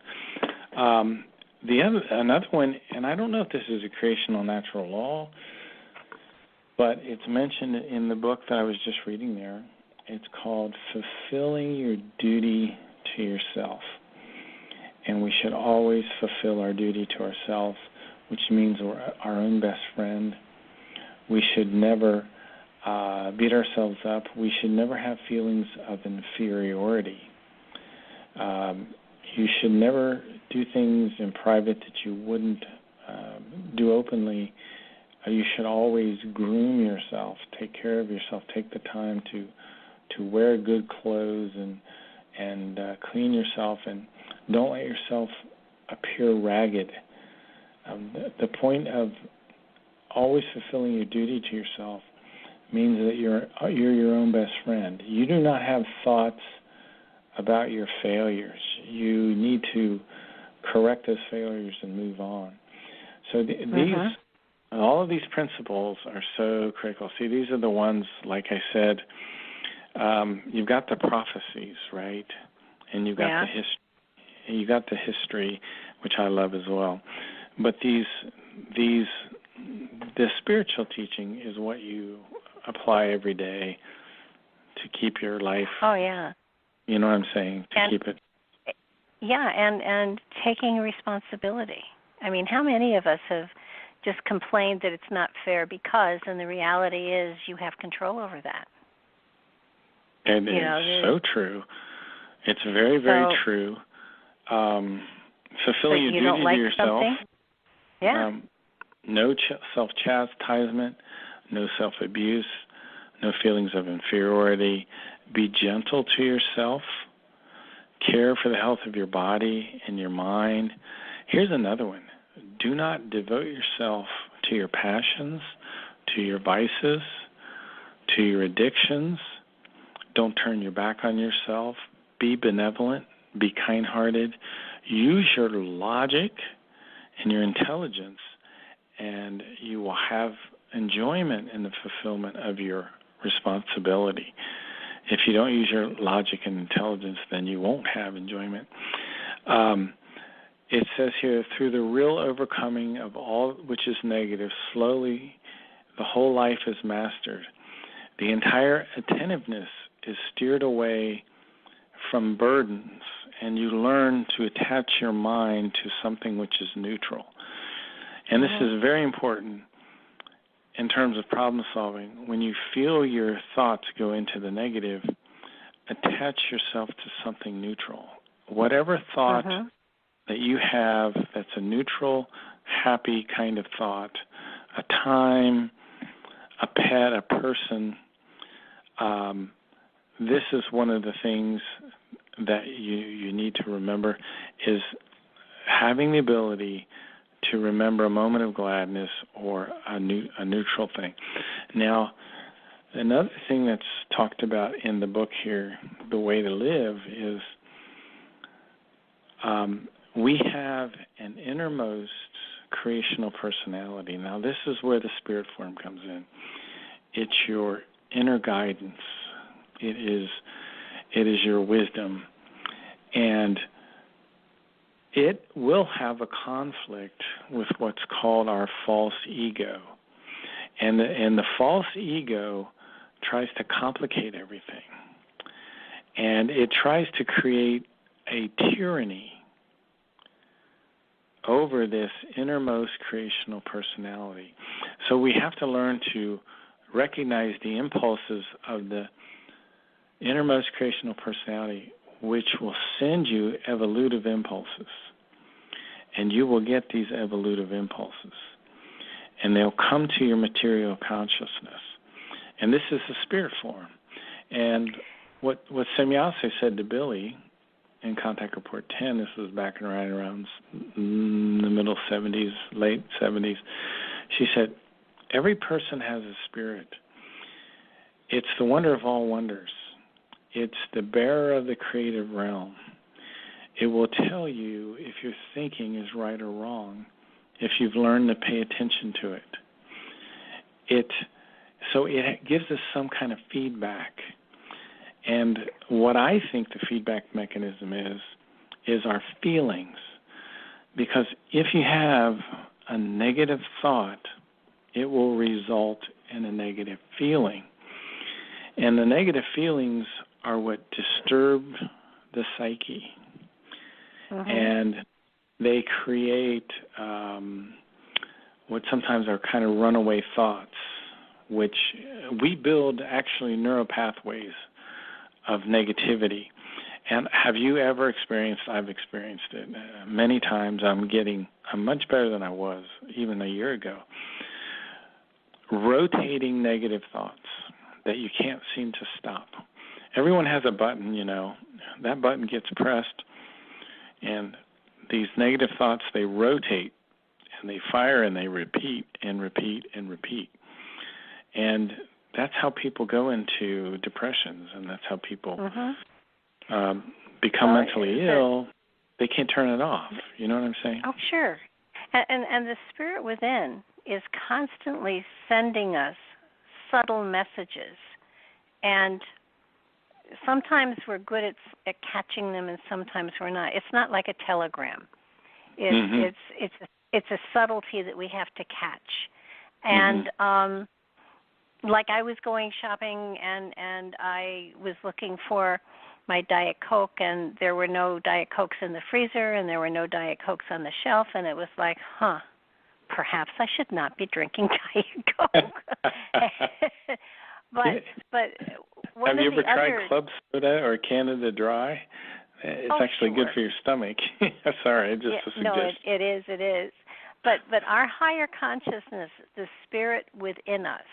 Another one, and I don't know if this is a creational natural law, but it's mentioned in the book that I was just reading there. It's called Fulfilling Your Duty to Yourself. And we should always fulfill our duty to ourselves, which means we're our own best friend. We should never beat ourselves up. We should never have feelings of inferiority. You should never do things in private that you wouldn't do openly. You should always groom yourself, take care of yourself, take the time to wear good clothes and clean yourself, and don't let yourself appear ragged. The point of always fulfilling your duty to yourself means that you're your own best friend. You do not have thoughts about your failures. You need to correct those failures and move on. So all of these principles are so critical. See, these are the ones, like I said, you've got the prophecies, right? And you've got the history, which I love as well. But the spiritual teaching is what you apply every day to keep your life. Oh, yeah. You know what I'm saying? Keep it. Yeah, and taking responsibility. I mean, how many of us have just complained that it's not fair because, and the reality is you have control over that. And it's so true. It's very, very true. Fulfilling your duty to yourself. Yeah. No self-chastisement, no self-abuse, no feelings of inferiority. Be gentle to yourself. Care for the health of your body and your mind. Here's another one. Do not devote yourself to your passions, to your vices, to your addictions. Don't turn your back on yourself. Be benevolent. Be kind-hearted. Use your logic and your intelligence, and you will have enjoyment in the fulfillment of your responsibility. If you don't use your logic and intelligence, then you won't have enjoyment. It says here, through the real overcoming of all which is negative, slowly the whole life is mastered. The entire attentiveness is steered away from burdens, and you learn to attach your mind to something which is neutral. And this is very important in terms of problem solving. When you feel your thoughts go into the negative, attach yourself to something neutral. Whatever thought that you have that's a neutral, happy kind of thought, a time, a pet, a person, this is one of the things that you need to remember, is having the ability to remember a moment of gladness or a neutral thing. Now, Another thing that's talked about in the book here, The Way to Live, is we have an innermost creational personality. Now, this is where the spirit form comes in. It's your inner guidance. It is your wisdom. And it will have a conflict with what's called our false ego. And the false ego tries to complicate everything. And it tries to create a tyranny over this innermost creational personality. So we have to learn to recognize the impulses of the innermost creational personality, which will send you evolutive impulses. And you will get these evolutive impulses. And they'll come to your material consciousness. And this is the spirit form. And what Semyase said to Billy in Contact Report 10, this was back around the middle 70s, late 70s, she said, every person has a spirit. It's the wonder of all wonders. It's the bearer of the creative realm. It will tell you if your thinking is right or wrong, if you've learned to pay attention to it. So it gives us some kind of feedback. And what I think the feedback mechanism is our feelings. Because if you have a negative thought, it will result in a negative feeling. And the negative feelings are what disturb the psyche. Mm-hmm. And they create what sometimes are kind of runaway thoughts, which we build actually neural pathways of negativity. And have you ever experienced, I've experienced it many times, I'm much better than I was even a year ago, rotating negative thoughts that you can't seem to stop. Everyone has a button, that button gets pressed, and these negative thoughts, they rotate, and they fire, and they repeat, and repeat, and repeat. And that's how people go into depressions, and that's how people become mentally ill. They can't turn it off. You know what I'm saying? Oh, sure. And the spirit within is constantly sending us subtle messages. And sometimes we're good at catching them, and sometimes we're not. It's not like a telegram. It's a subtlety that we have to catch. And like I was going shopping, and I was looking for my Diet Coke, and there were no Diet Cokes in the freezer, and there were no Diet Cokes on the shelf, and it was like, perhaps I should not be drinking Diet Coke. But have you ever tried Club Soda or Canada Dry? It's actually good for your stomach. Sorry, just a suggestion. No, it is. But our higher consciousness, the spirit within us,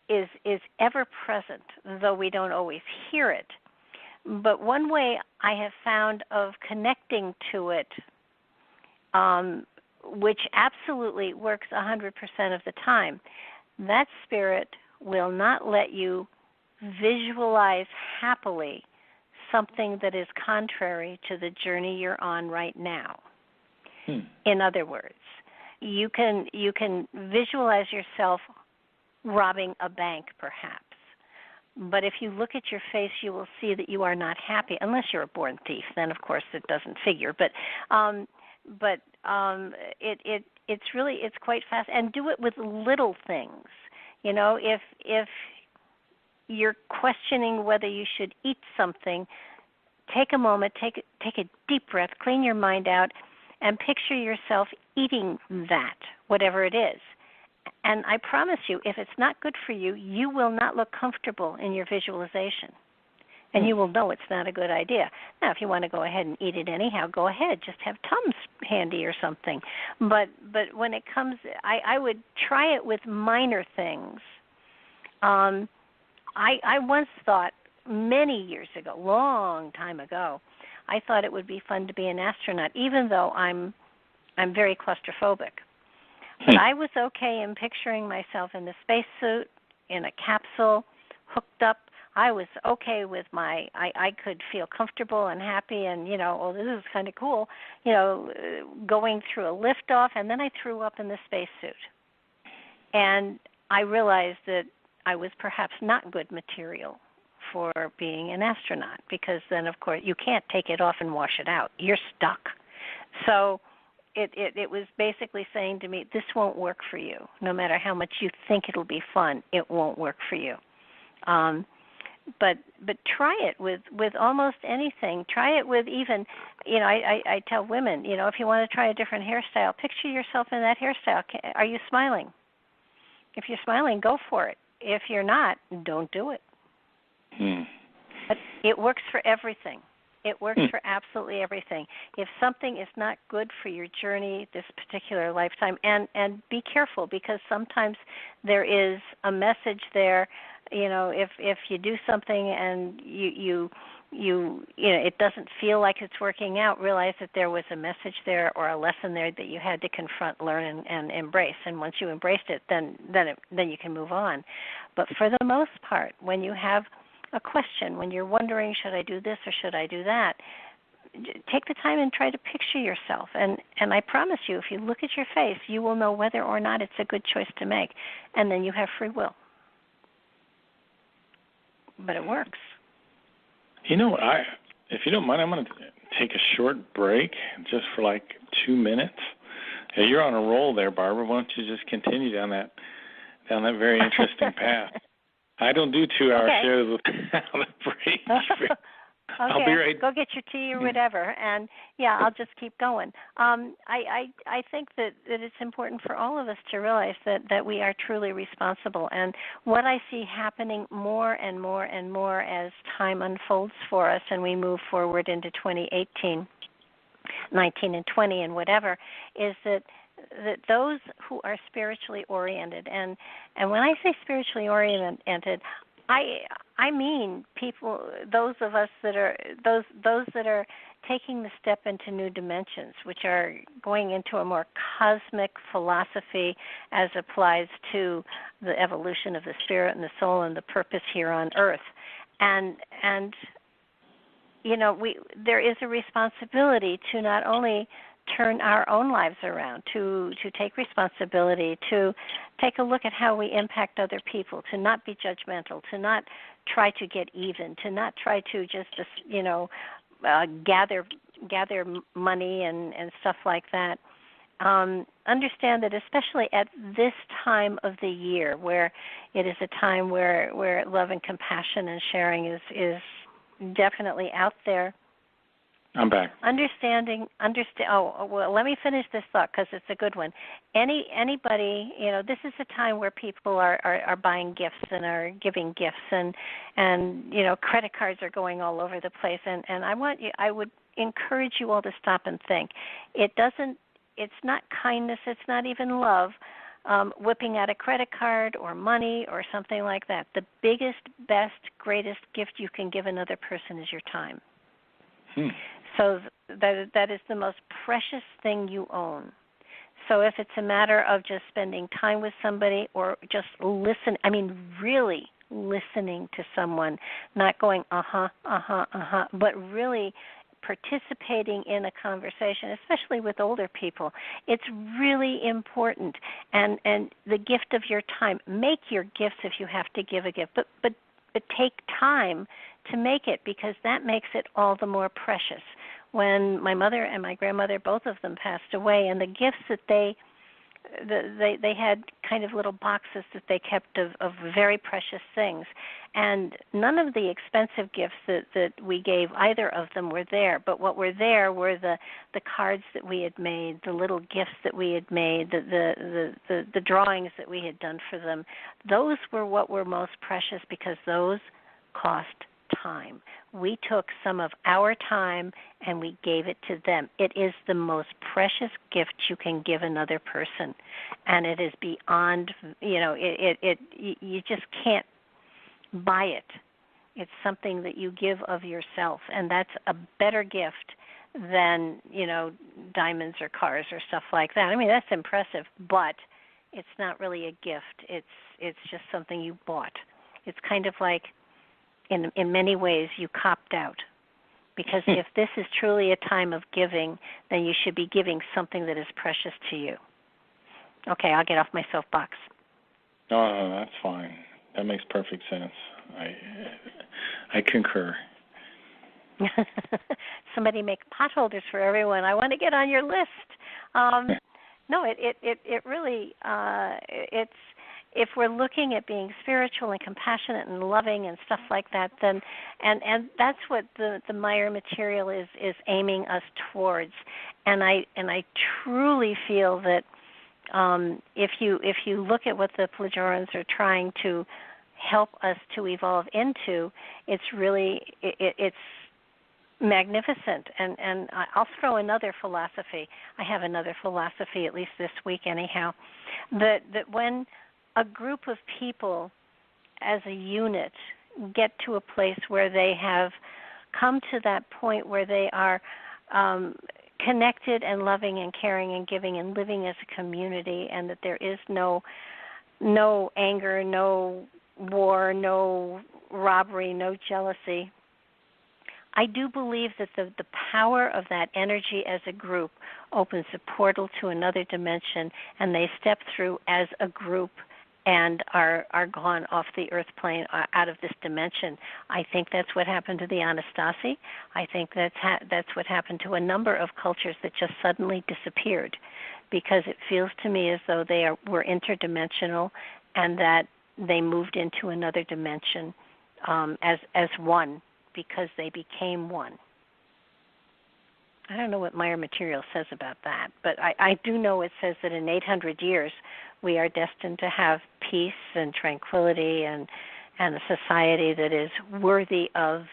is ever present, though we don't always hear it. But one way I have found of connecting to it, which absolutely works 100% of the time, that spirit will not let you visualize happily something that is contrary to the journey you're on right now. In other words, you can visualize yourself robbing a bank, perhaps. But if you look at your face, you will see that you are not happy, unless you're a born thief. Then, of course, it doesn't figure. But it's quite fast. And do it with little things. If you're questioning whether you should eat something, take a moment, take a deep breath, clean your mind out, and picture yourself eating that, whatever it is. And I promise you, if it's not good for you, you will not look comfortable in your visualization. And you will know it's not a good idea. Now, if you want to go ahead and eat it anyhow, go ahead. Just have Tums handy or something. But when it comes, I would try it with minor things. I once thought many years ago, long time ago, I thought it would be fun to be an astronaut, even though I'm very claustrophobic. But I was okay in picturing myself in the spacesuit in a capsule, hooked up. I was okay with I could feel comfortable and happy and, this is kind of cool, going through a liftoff, and then I threw up in the spacesuit. And I realized that I was perhaps not good material for being an astronaut, because then, of course, you can't take it off and wash it out. You're stuck. So it was basically saying to me, this won't work for you. No matter how much you think it'll be fun, it won't work for you. But try it with almost anything. Try it with even, I tell women, if you want to try a different hairstyle, picture yourself in that hairstyle. Are you smiling? If you're smiling, go for it. If you're not, don't do it. But it works for everything. It works for absolutely everything. If something is not good for your journey this particular lifetime, and be careful, because sometimes there is a message there. If you do something and you it doesn't feel like it's working out, realize that there was a message there or a lesson there that you had to confront, learn, and embrace. And once you embraced it, then you can move on. But for the most part, when you have a question, when you're wondering, should I do this or should I do that, take the time and try to picture yourself. And I promise you, if you look at your face, you will know whether or not it's a good choice to make. And then you have free will. But it works. If you don't mind, I'm going to take a short break just for like 2 minutes. Hey, you're on a roll there, Barbara. Why don't you just continue down that very interesting path? I don't do 2-hour shows without a break. I'll be right. Go get your tea or whatever, and I'll just keep going. I think that it's important for all of us to realize that we are truly responsible. And what I see happening more and more and more as time unfolds for us, and we move forward into 2018, 19 and 20 and whatever, is that those who are spiritually oriented, and when I say spiritually oriented, I mean people, those of us that are those that are taking the step into new dimensions, which are going into a more cosmic philosophy as applies to the evolution of the spirit and the soul and the purpose here on Earth, and there is a responsibility to not only turn our own lives around, to take responsibility, to take a look at how we impact other people, to not be judgmental, to not try to get even, to not try to just, gather money and stuff like that. Understand that especially at this time of the year, where it is a time where love and compassion and sharing is definitely out there. I'm back. Let me finish this thought because it's a good one. Anybody, this is a time where people are buying gifts and are giving gifts, and credit cards are going all over the place. And I would encourage you all to stop and think. It's not kindness. It's not even love. Whipping out a credit card or money or something like that. The biggest, best, greatest gift you can give another person is your time. So that is the most precious thing you own. So if it's a matter of just spending time with somebody or just really listening to someone, not going, but really participating in a conversation, especially with older people, it's really important. And the gift of your time, make your gifts if you have to give a gift, but take time to make it, because that makes it all the more precious. When my mother and my grandmother, both of them, passed away, and the gifts that they had kind of little boxes that they kept of very precious things, and none of the expensive gifts that we gave either of them were there, but what were there were the cards that we had made, the little gifts that we had made, the drawings that we had done for them. Those were what were most precious, because those cost time. We took some of our time and we gave it to them. It is the most precious gift you can give another person, and it is beyond, you just can't buy it. It's something that you give of yourself, and that's a better gift than, diamonds or cars or stuff like that. I mean, that's impressive, but it's not really a gift. It's just something you bought. It's kind of like, in many ways, you copped out. Because if this is truly a time of giving, then you should be giving something that is precious to you. Okay, I'll get off my soapbox. No, that's fine. That makes perfect sense. I concur. Somebody make potholders for everyone. I want to get on your list. No, it really it's, if we're looking at being spiritual and compassionate and loving and stuff like that, then and that's what the Meyer material is aiming us towards. And I truly feel that if you look at what the Plejorans are trying to help us to evolve into, it's really it's magnificent. And I'll throw another philosophy. I have another philosophy, at least this week anyhow, that when a group of people as a unit get to a place where they have come to that point where they are connected and loving and caring and giving and living as a community, and that there is no anger, no war, no robbery, no jealousy, I do believe that the power of that energy as a group opens a portal to another dimension, and they step through as a group and are gone off the earth plane, out of this dimension. I think that's what happened to the Anastasi. I think that's what happened to a number of cultures that just suddenly disappeared, because it feels to me as though they were interdimensional, and that they moved into another dimension as one, because they became one. I don't know what Meyer material says about that, but I do know it says that in 800 years we are destined to have peace and tranquility and a society that is worthy of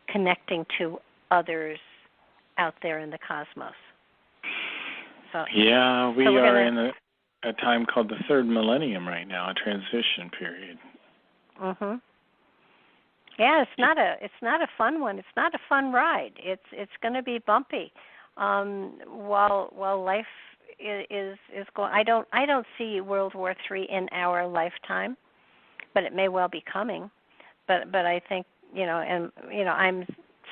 connecting to others out there in the cosmos. So, yeah, we are in a time called the third millennium right now, a transition period. Mhm. Yeah, it's not a fun one. It's not a fun ride. It's going to be bumpy. While life is going, I don't see World War III in our lifetime, but it may well be coming. But I think I'm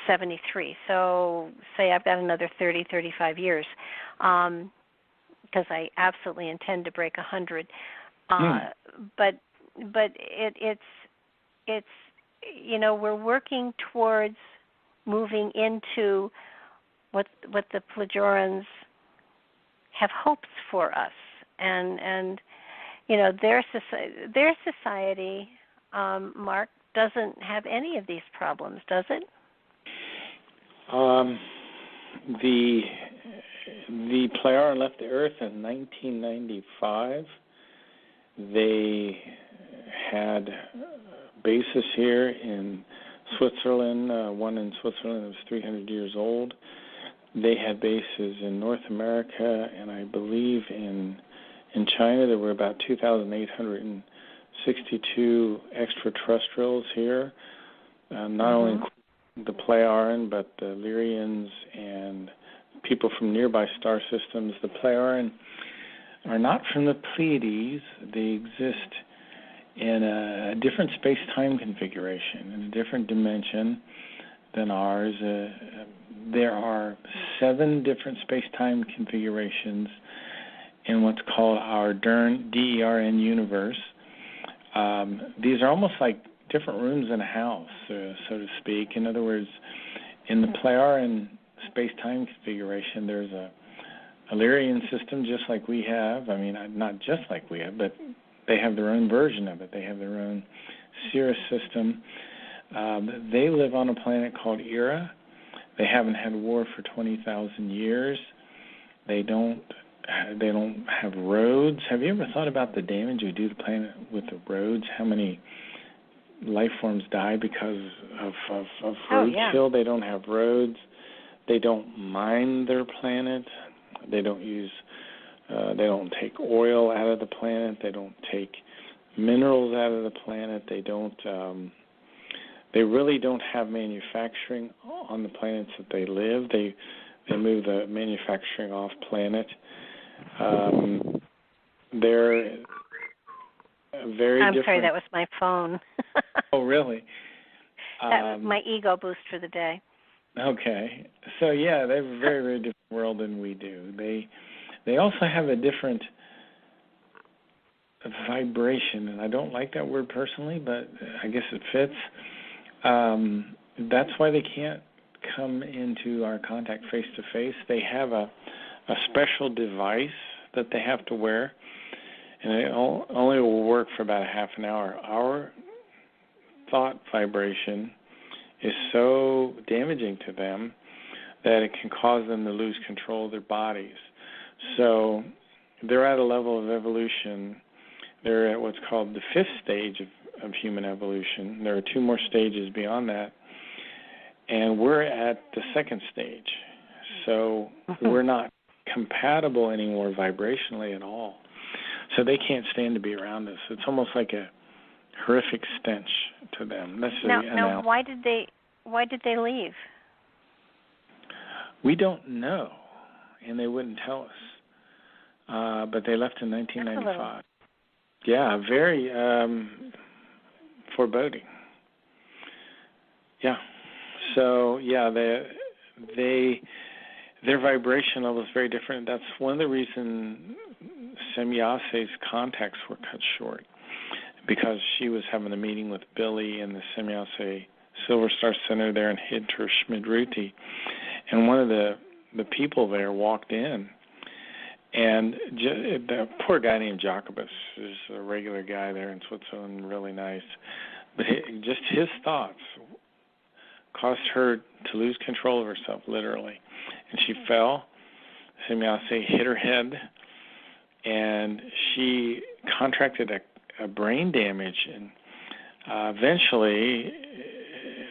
73, so say I've got another 30, 35 years, because I absolutely intend to break 100. But it's we're working towards moving into what the Plejorans have hopes for us, and their society, Mark, doesn't have any of these problems, does it? The Plejaren left the Earth in 1995. They had bases here in Switzerland, one in Switzerland that was 300 years old. They had bases in North America, and I believe in China there were about 2,862 extraterrestrials here, not only the Plejaren, but the Lyrians and people from nearby star systems. The Plejaren are not from the Pleiades. They exist in a different space-time configuration, in a different dimension than ours. There are 7 different space-time configurations in what's called our DERN universe. These are almost like different rooms in a house, so to speak. In other words, in the Plejaren space-time configuration, there's a Lyrian system just like we have. I mean, not just like we have, but they have their own version of it. They have their own Sirius system. They live on a planet called Era. They haven't had war for 20,000 years. They don't have roads. Have you ever thought about the damage we do to the planet with the roads? How many life forms die because of road kill? They don't have roads. They don't mine their planet. They don't use. They don't take oil out of the planet. They don't take minerals out of the planet. They don't. They really don't have manufacturing on the planets that they live. They move the manufacturing off planet. They're very I'm different. sorry, that was my phone. Oh, really? That was my ego boost for the day. Okay. So, yeah, they have a very, very different world than we do. They also have a different vibration, and I don't like that word personally, but I guess it fits. That's why they can't come into our contact face-to-face. They have a special device that they have to wear, and it only will work for about a half an hour. Our thought vibration is so damaging to them that it can cause them to lose control of their bodies. So they're at a level of evolution. They're at what's called the 5th stage of human evolution. There are 2 more stages beyond that. And we're at the 2nd stage. So we're not compatible anymore vibrationally at all. So they can't stand to be around us. It's almost like a horrific stench to them. That's now, why did they leave? We don't know, and they wouldn't tell us. But they left in 1995. Yeah, very foreboding. Yeah. So yeah, their vibration level is very different. That's one of the reasons Semyase's contacts were cut short, because she was having a meeting with Billy in the Semyase Silver Star Center there in Hinterschmidruti, and one of the people there walked in, and the poor guy named Jacobus is a regular guy there in Switzerland, really nice, but just his thoughts caused her to lose control of herself, literally, and she fell. Semyase hit her head, and she contracted a brain damage, and eventually,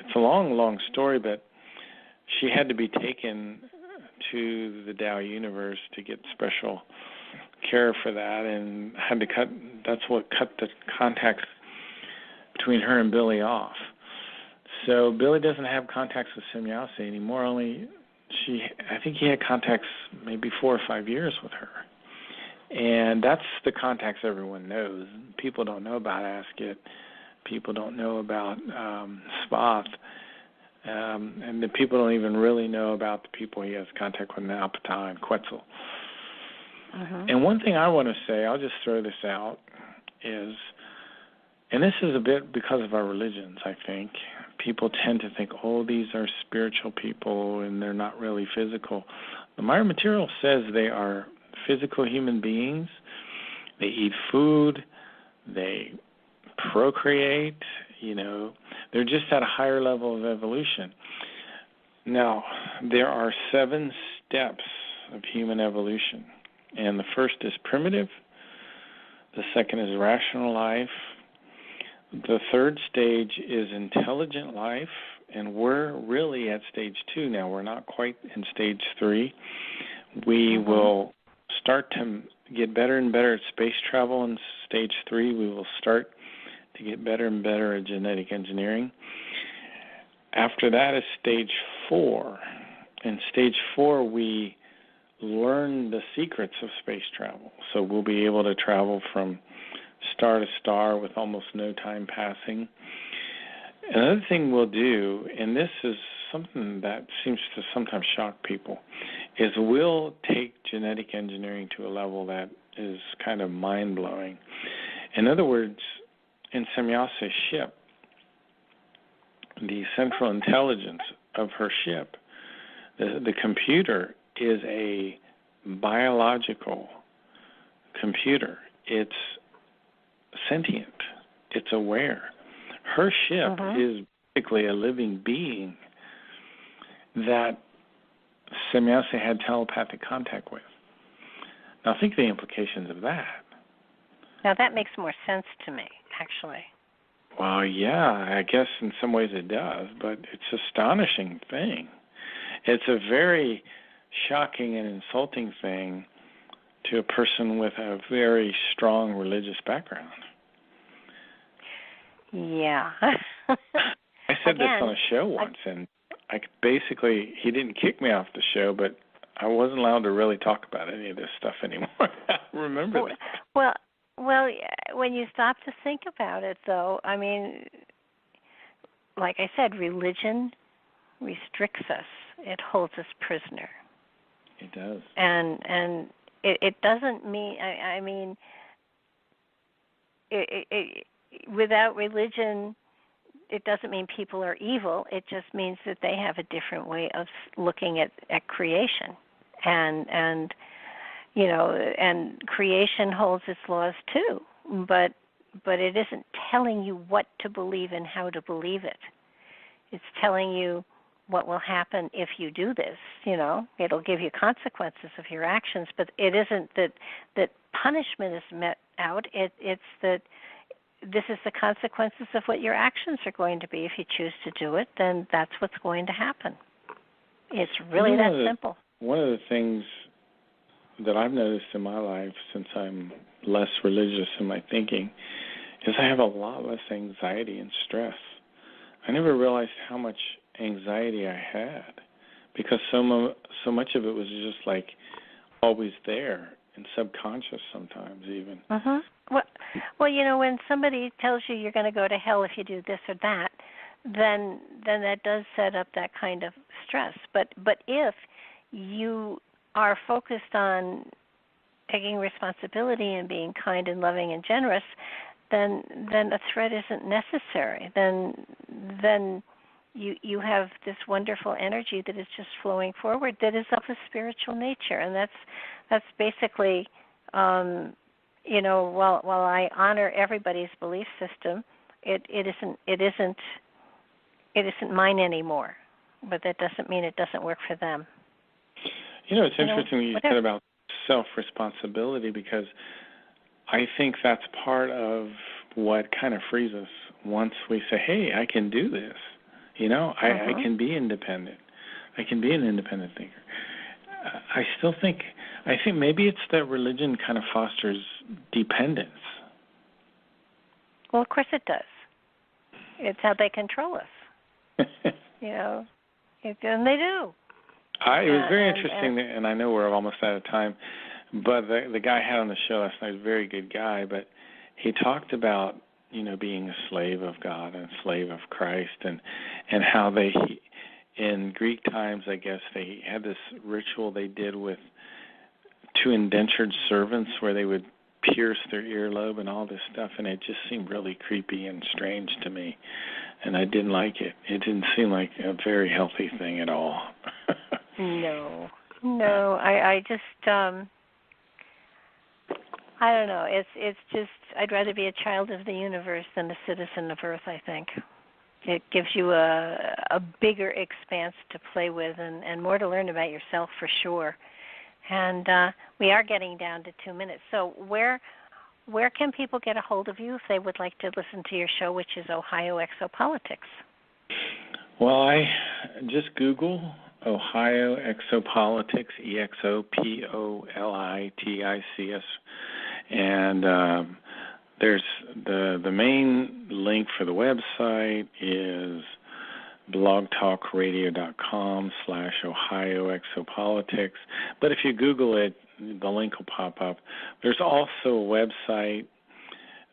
it's a long story, but she had to be taken to the Tao Universe to get special care for that, and had to that's what cut the contact between her and Billy off. So Billy doesn't have contacts with Semyase anymore, I think he had contacts maybe 4 or 5 years with her. And that's the contacts everyone knows. People don't know about Asket. People don't know about Spoth. And the people don't even really know about the people he has contact with now, Ptah and Quetzal. And one thing I want to say, I'll just throw this out, is, and this is a bit because of our religions, I think, people tend to think, oh, these are spiritual people and they're not really physical. The Maya material says they are physical human beings. They eat food. They procreate. They're just at a higher level of evolution. Now, there are 7 steps of human evolution. And the first is primitive. The second is rational life. The third stage is intelligent life, and we're really at stage 2 now. We're not quite in stage 3. We will start to get better and better at space travel in stage 3. We will start to get better and better at genetic engineering. After that is stage 4. In stage 4, we learn the secrets of space travel. So we'll be able to travel from star to star with almost no time passing. Another thing we'll do, and this is something that seems to sometimes shock people, is we'll take genetic engineering to a level that is kind of mind-blowing. In other words, in Semyase's ship, the central intelligence of her ship, the computer is a biological computer. It's sentient. It's aware. Her ship is basically a living being that Semyase had telepathic contact with. Now, think of the implications of that. Now, that makes more sense to me, actually. Well, yeah, I guess in some ways it does, but it's an astonishing thing. It's a very shocking and insulting thing to a person with a very strong religious background. Yeah. I said this on a show once, and he didn't kick me off the show, but I wasn't allowed to really talk about any of this stuff anymore. I remember that. Well, when you stop to think about it, though, I mean, like I said, religion restricts us. It holds us prisoner. It does. And it doesn't mean, I mean, without religion, it doesn't mean people are evil. It just means that they have a different way of looking at creation. And you know, and creation holds its laws too. But it isn't telling you what to believe and how to believe it. It's telling you what will happen if you do this. You know, it'll give you consequences of your actions, but it isn't that punishment is met out. It's that this is the consequences of what your actions are going to be. If you choose to do it, then that's what's going to happen. It's really that simple. One of the things that I've noticed in my life since I'm less religious in my thinking is I have a lot less anxiety and stress. I never realized how much anxiety I had because so much of it was just like always there and subconscious sometimes even. Uh-huh. Well, you know, when somebody tells you you're going to go to hell if you do this or that, then that does set up that kind of stress. But if you are focused on taking responsibility and being kind and loving and generous, then a threat isn't necessary. Then you have this wonderful energy that is just flowing forward that is of a spiritual nature, and that's basically, you know, while I honor everybody's belief system, it isn't mine anymore. But that doesn't mean it doesn't work for them. You know, it's interesting what you said about self-responsibility because I think that's part of what kind of frees us once we say, hey, I can do this. You know, I can be independent. I can be an independent thinker. I think maybe it's that religion kind of fosters dependence. Well, of course it does. It's how they control us. You know, and they do. It was very interesting, and I know we're almost out of time, but the guy I had on the show last night was a very good guy, but he talked about, you know, being a slave of God and a slave of Christ and how they, in Greek times, I guess, they had this ritual they did with two indentured servants where they would pierce their earlobe and all this stuff, and it just seemed really creepy and strange to me, and I didn't like it. It didn't seem like a very healthy thing at all. No, I just, I don't know. It's just, I'd rather be a child of the universe than a citizen of Earth, I think. It gives you a bigger expanse to play with and more to learn about yourself for sure. And we are getting down to 2 minutes. So where can people get a hold of you if they would like to listen to your show, which is Ohio Exopolitics? Well, I just Google Ohio Exopolitics, EXOPOLITICS, and there's the main link for the website is blogtalkradio.com/Ohio Exopolitics. But if you Google it, the link will pop up. There's also a website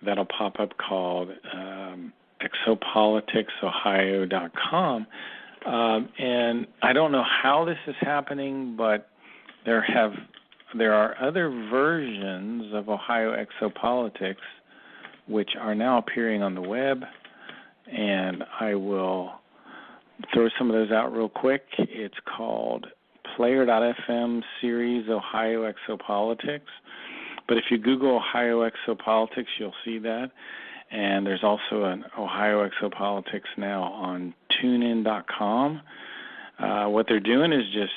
that'll pop up called exopoliticsohio.com. And I don't know how this is happening, but there are other versions of Ohio Exopolitics which are now appearing on the web, and I will throw some of those out real quick. It's called Player.fm series Ohio Exopolitics. But if you Google Ohio Exopolitics, you'll see that. And there's also an Ohio Exopolitics now on TuneIn.com. What they're doing is just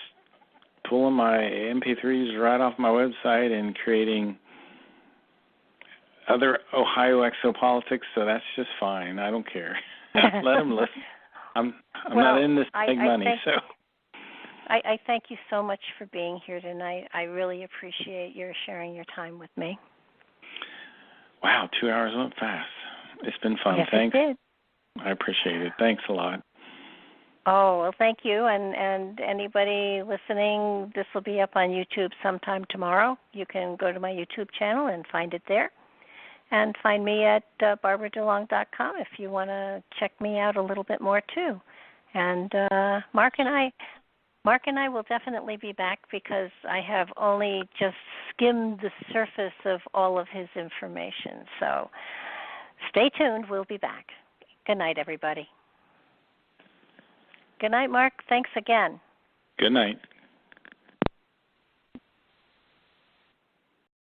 pulling my MP3s right off my website and creating other Ohio Exopolitics, so that's just fine. I don't care. Let them listen. I'm not in this to make money, so. I thank you so much for being here tonight. I really appreciate your sharing your time with me. Wow, 2 hours went fast. It's been fun. Yes, Thanks. it did. I appreciate it. Thanks a lot. Oh, well, thank you. And anybody listening, this will be up on YouTube sometime tomorrow. You can go to my YouTube channel and find it there. And find me at barbaradelong.com if you want to check me out a little bit more, too. And Mark and I will definitely be back because I have only just skimmed the surface of all of his information. So stay tuned. We'll be back. Good night, everybody. Good night, Mark. Thanks again. Good night.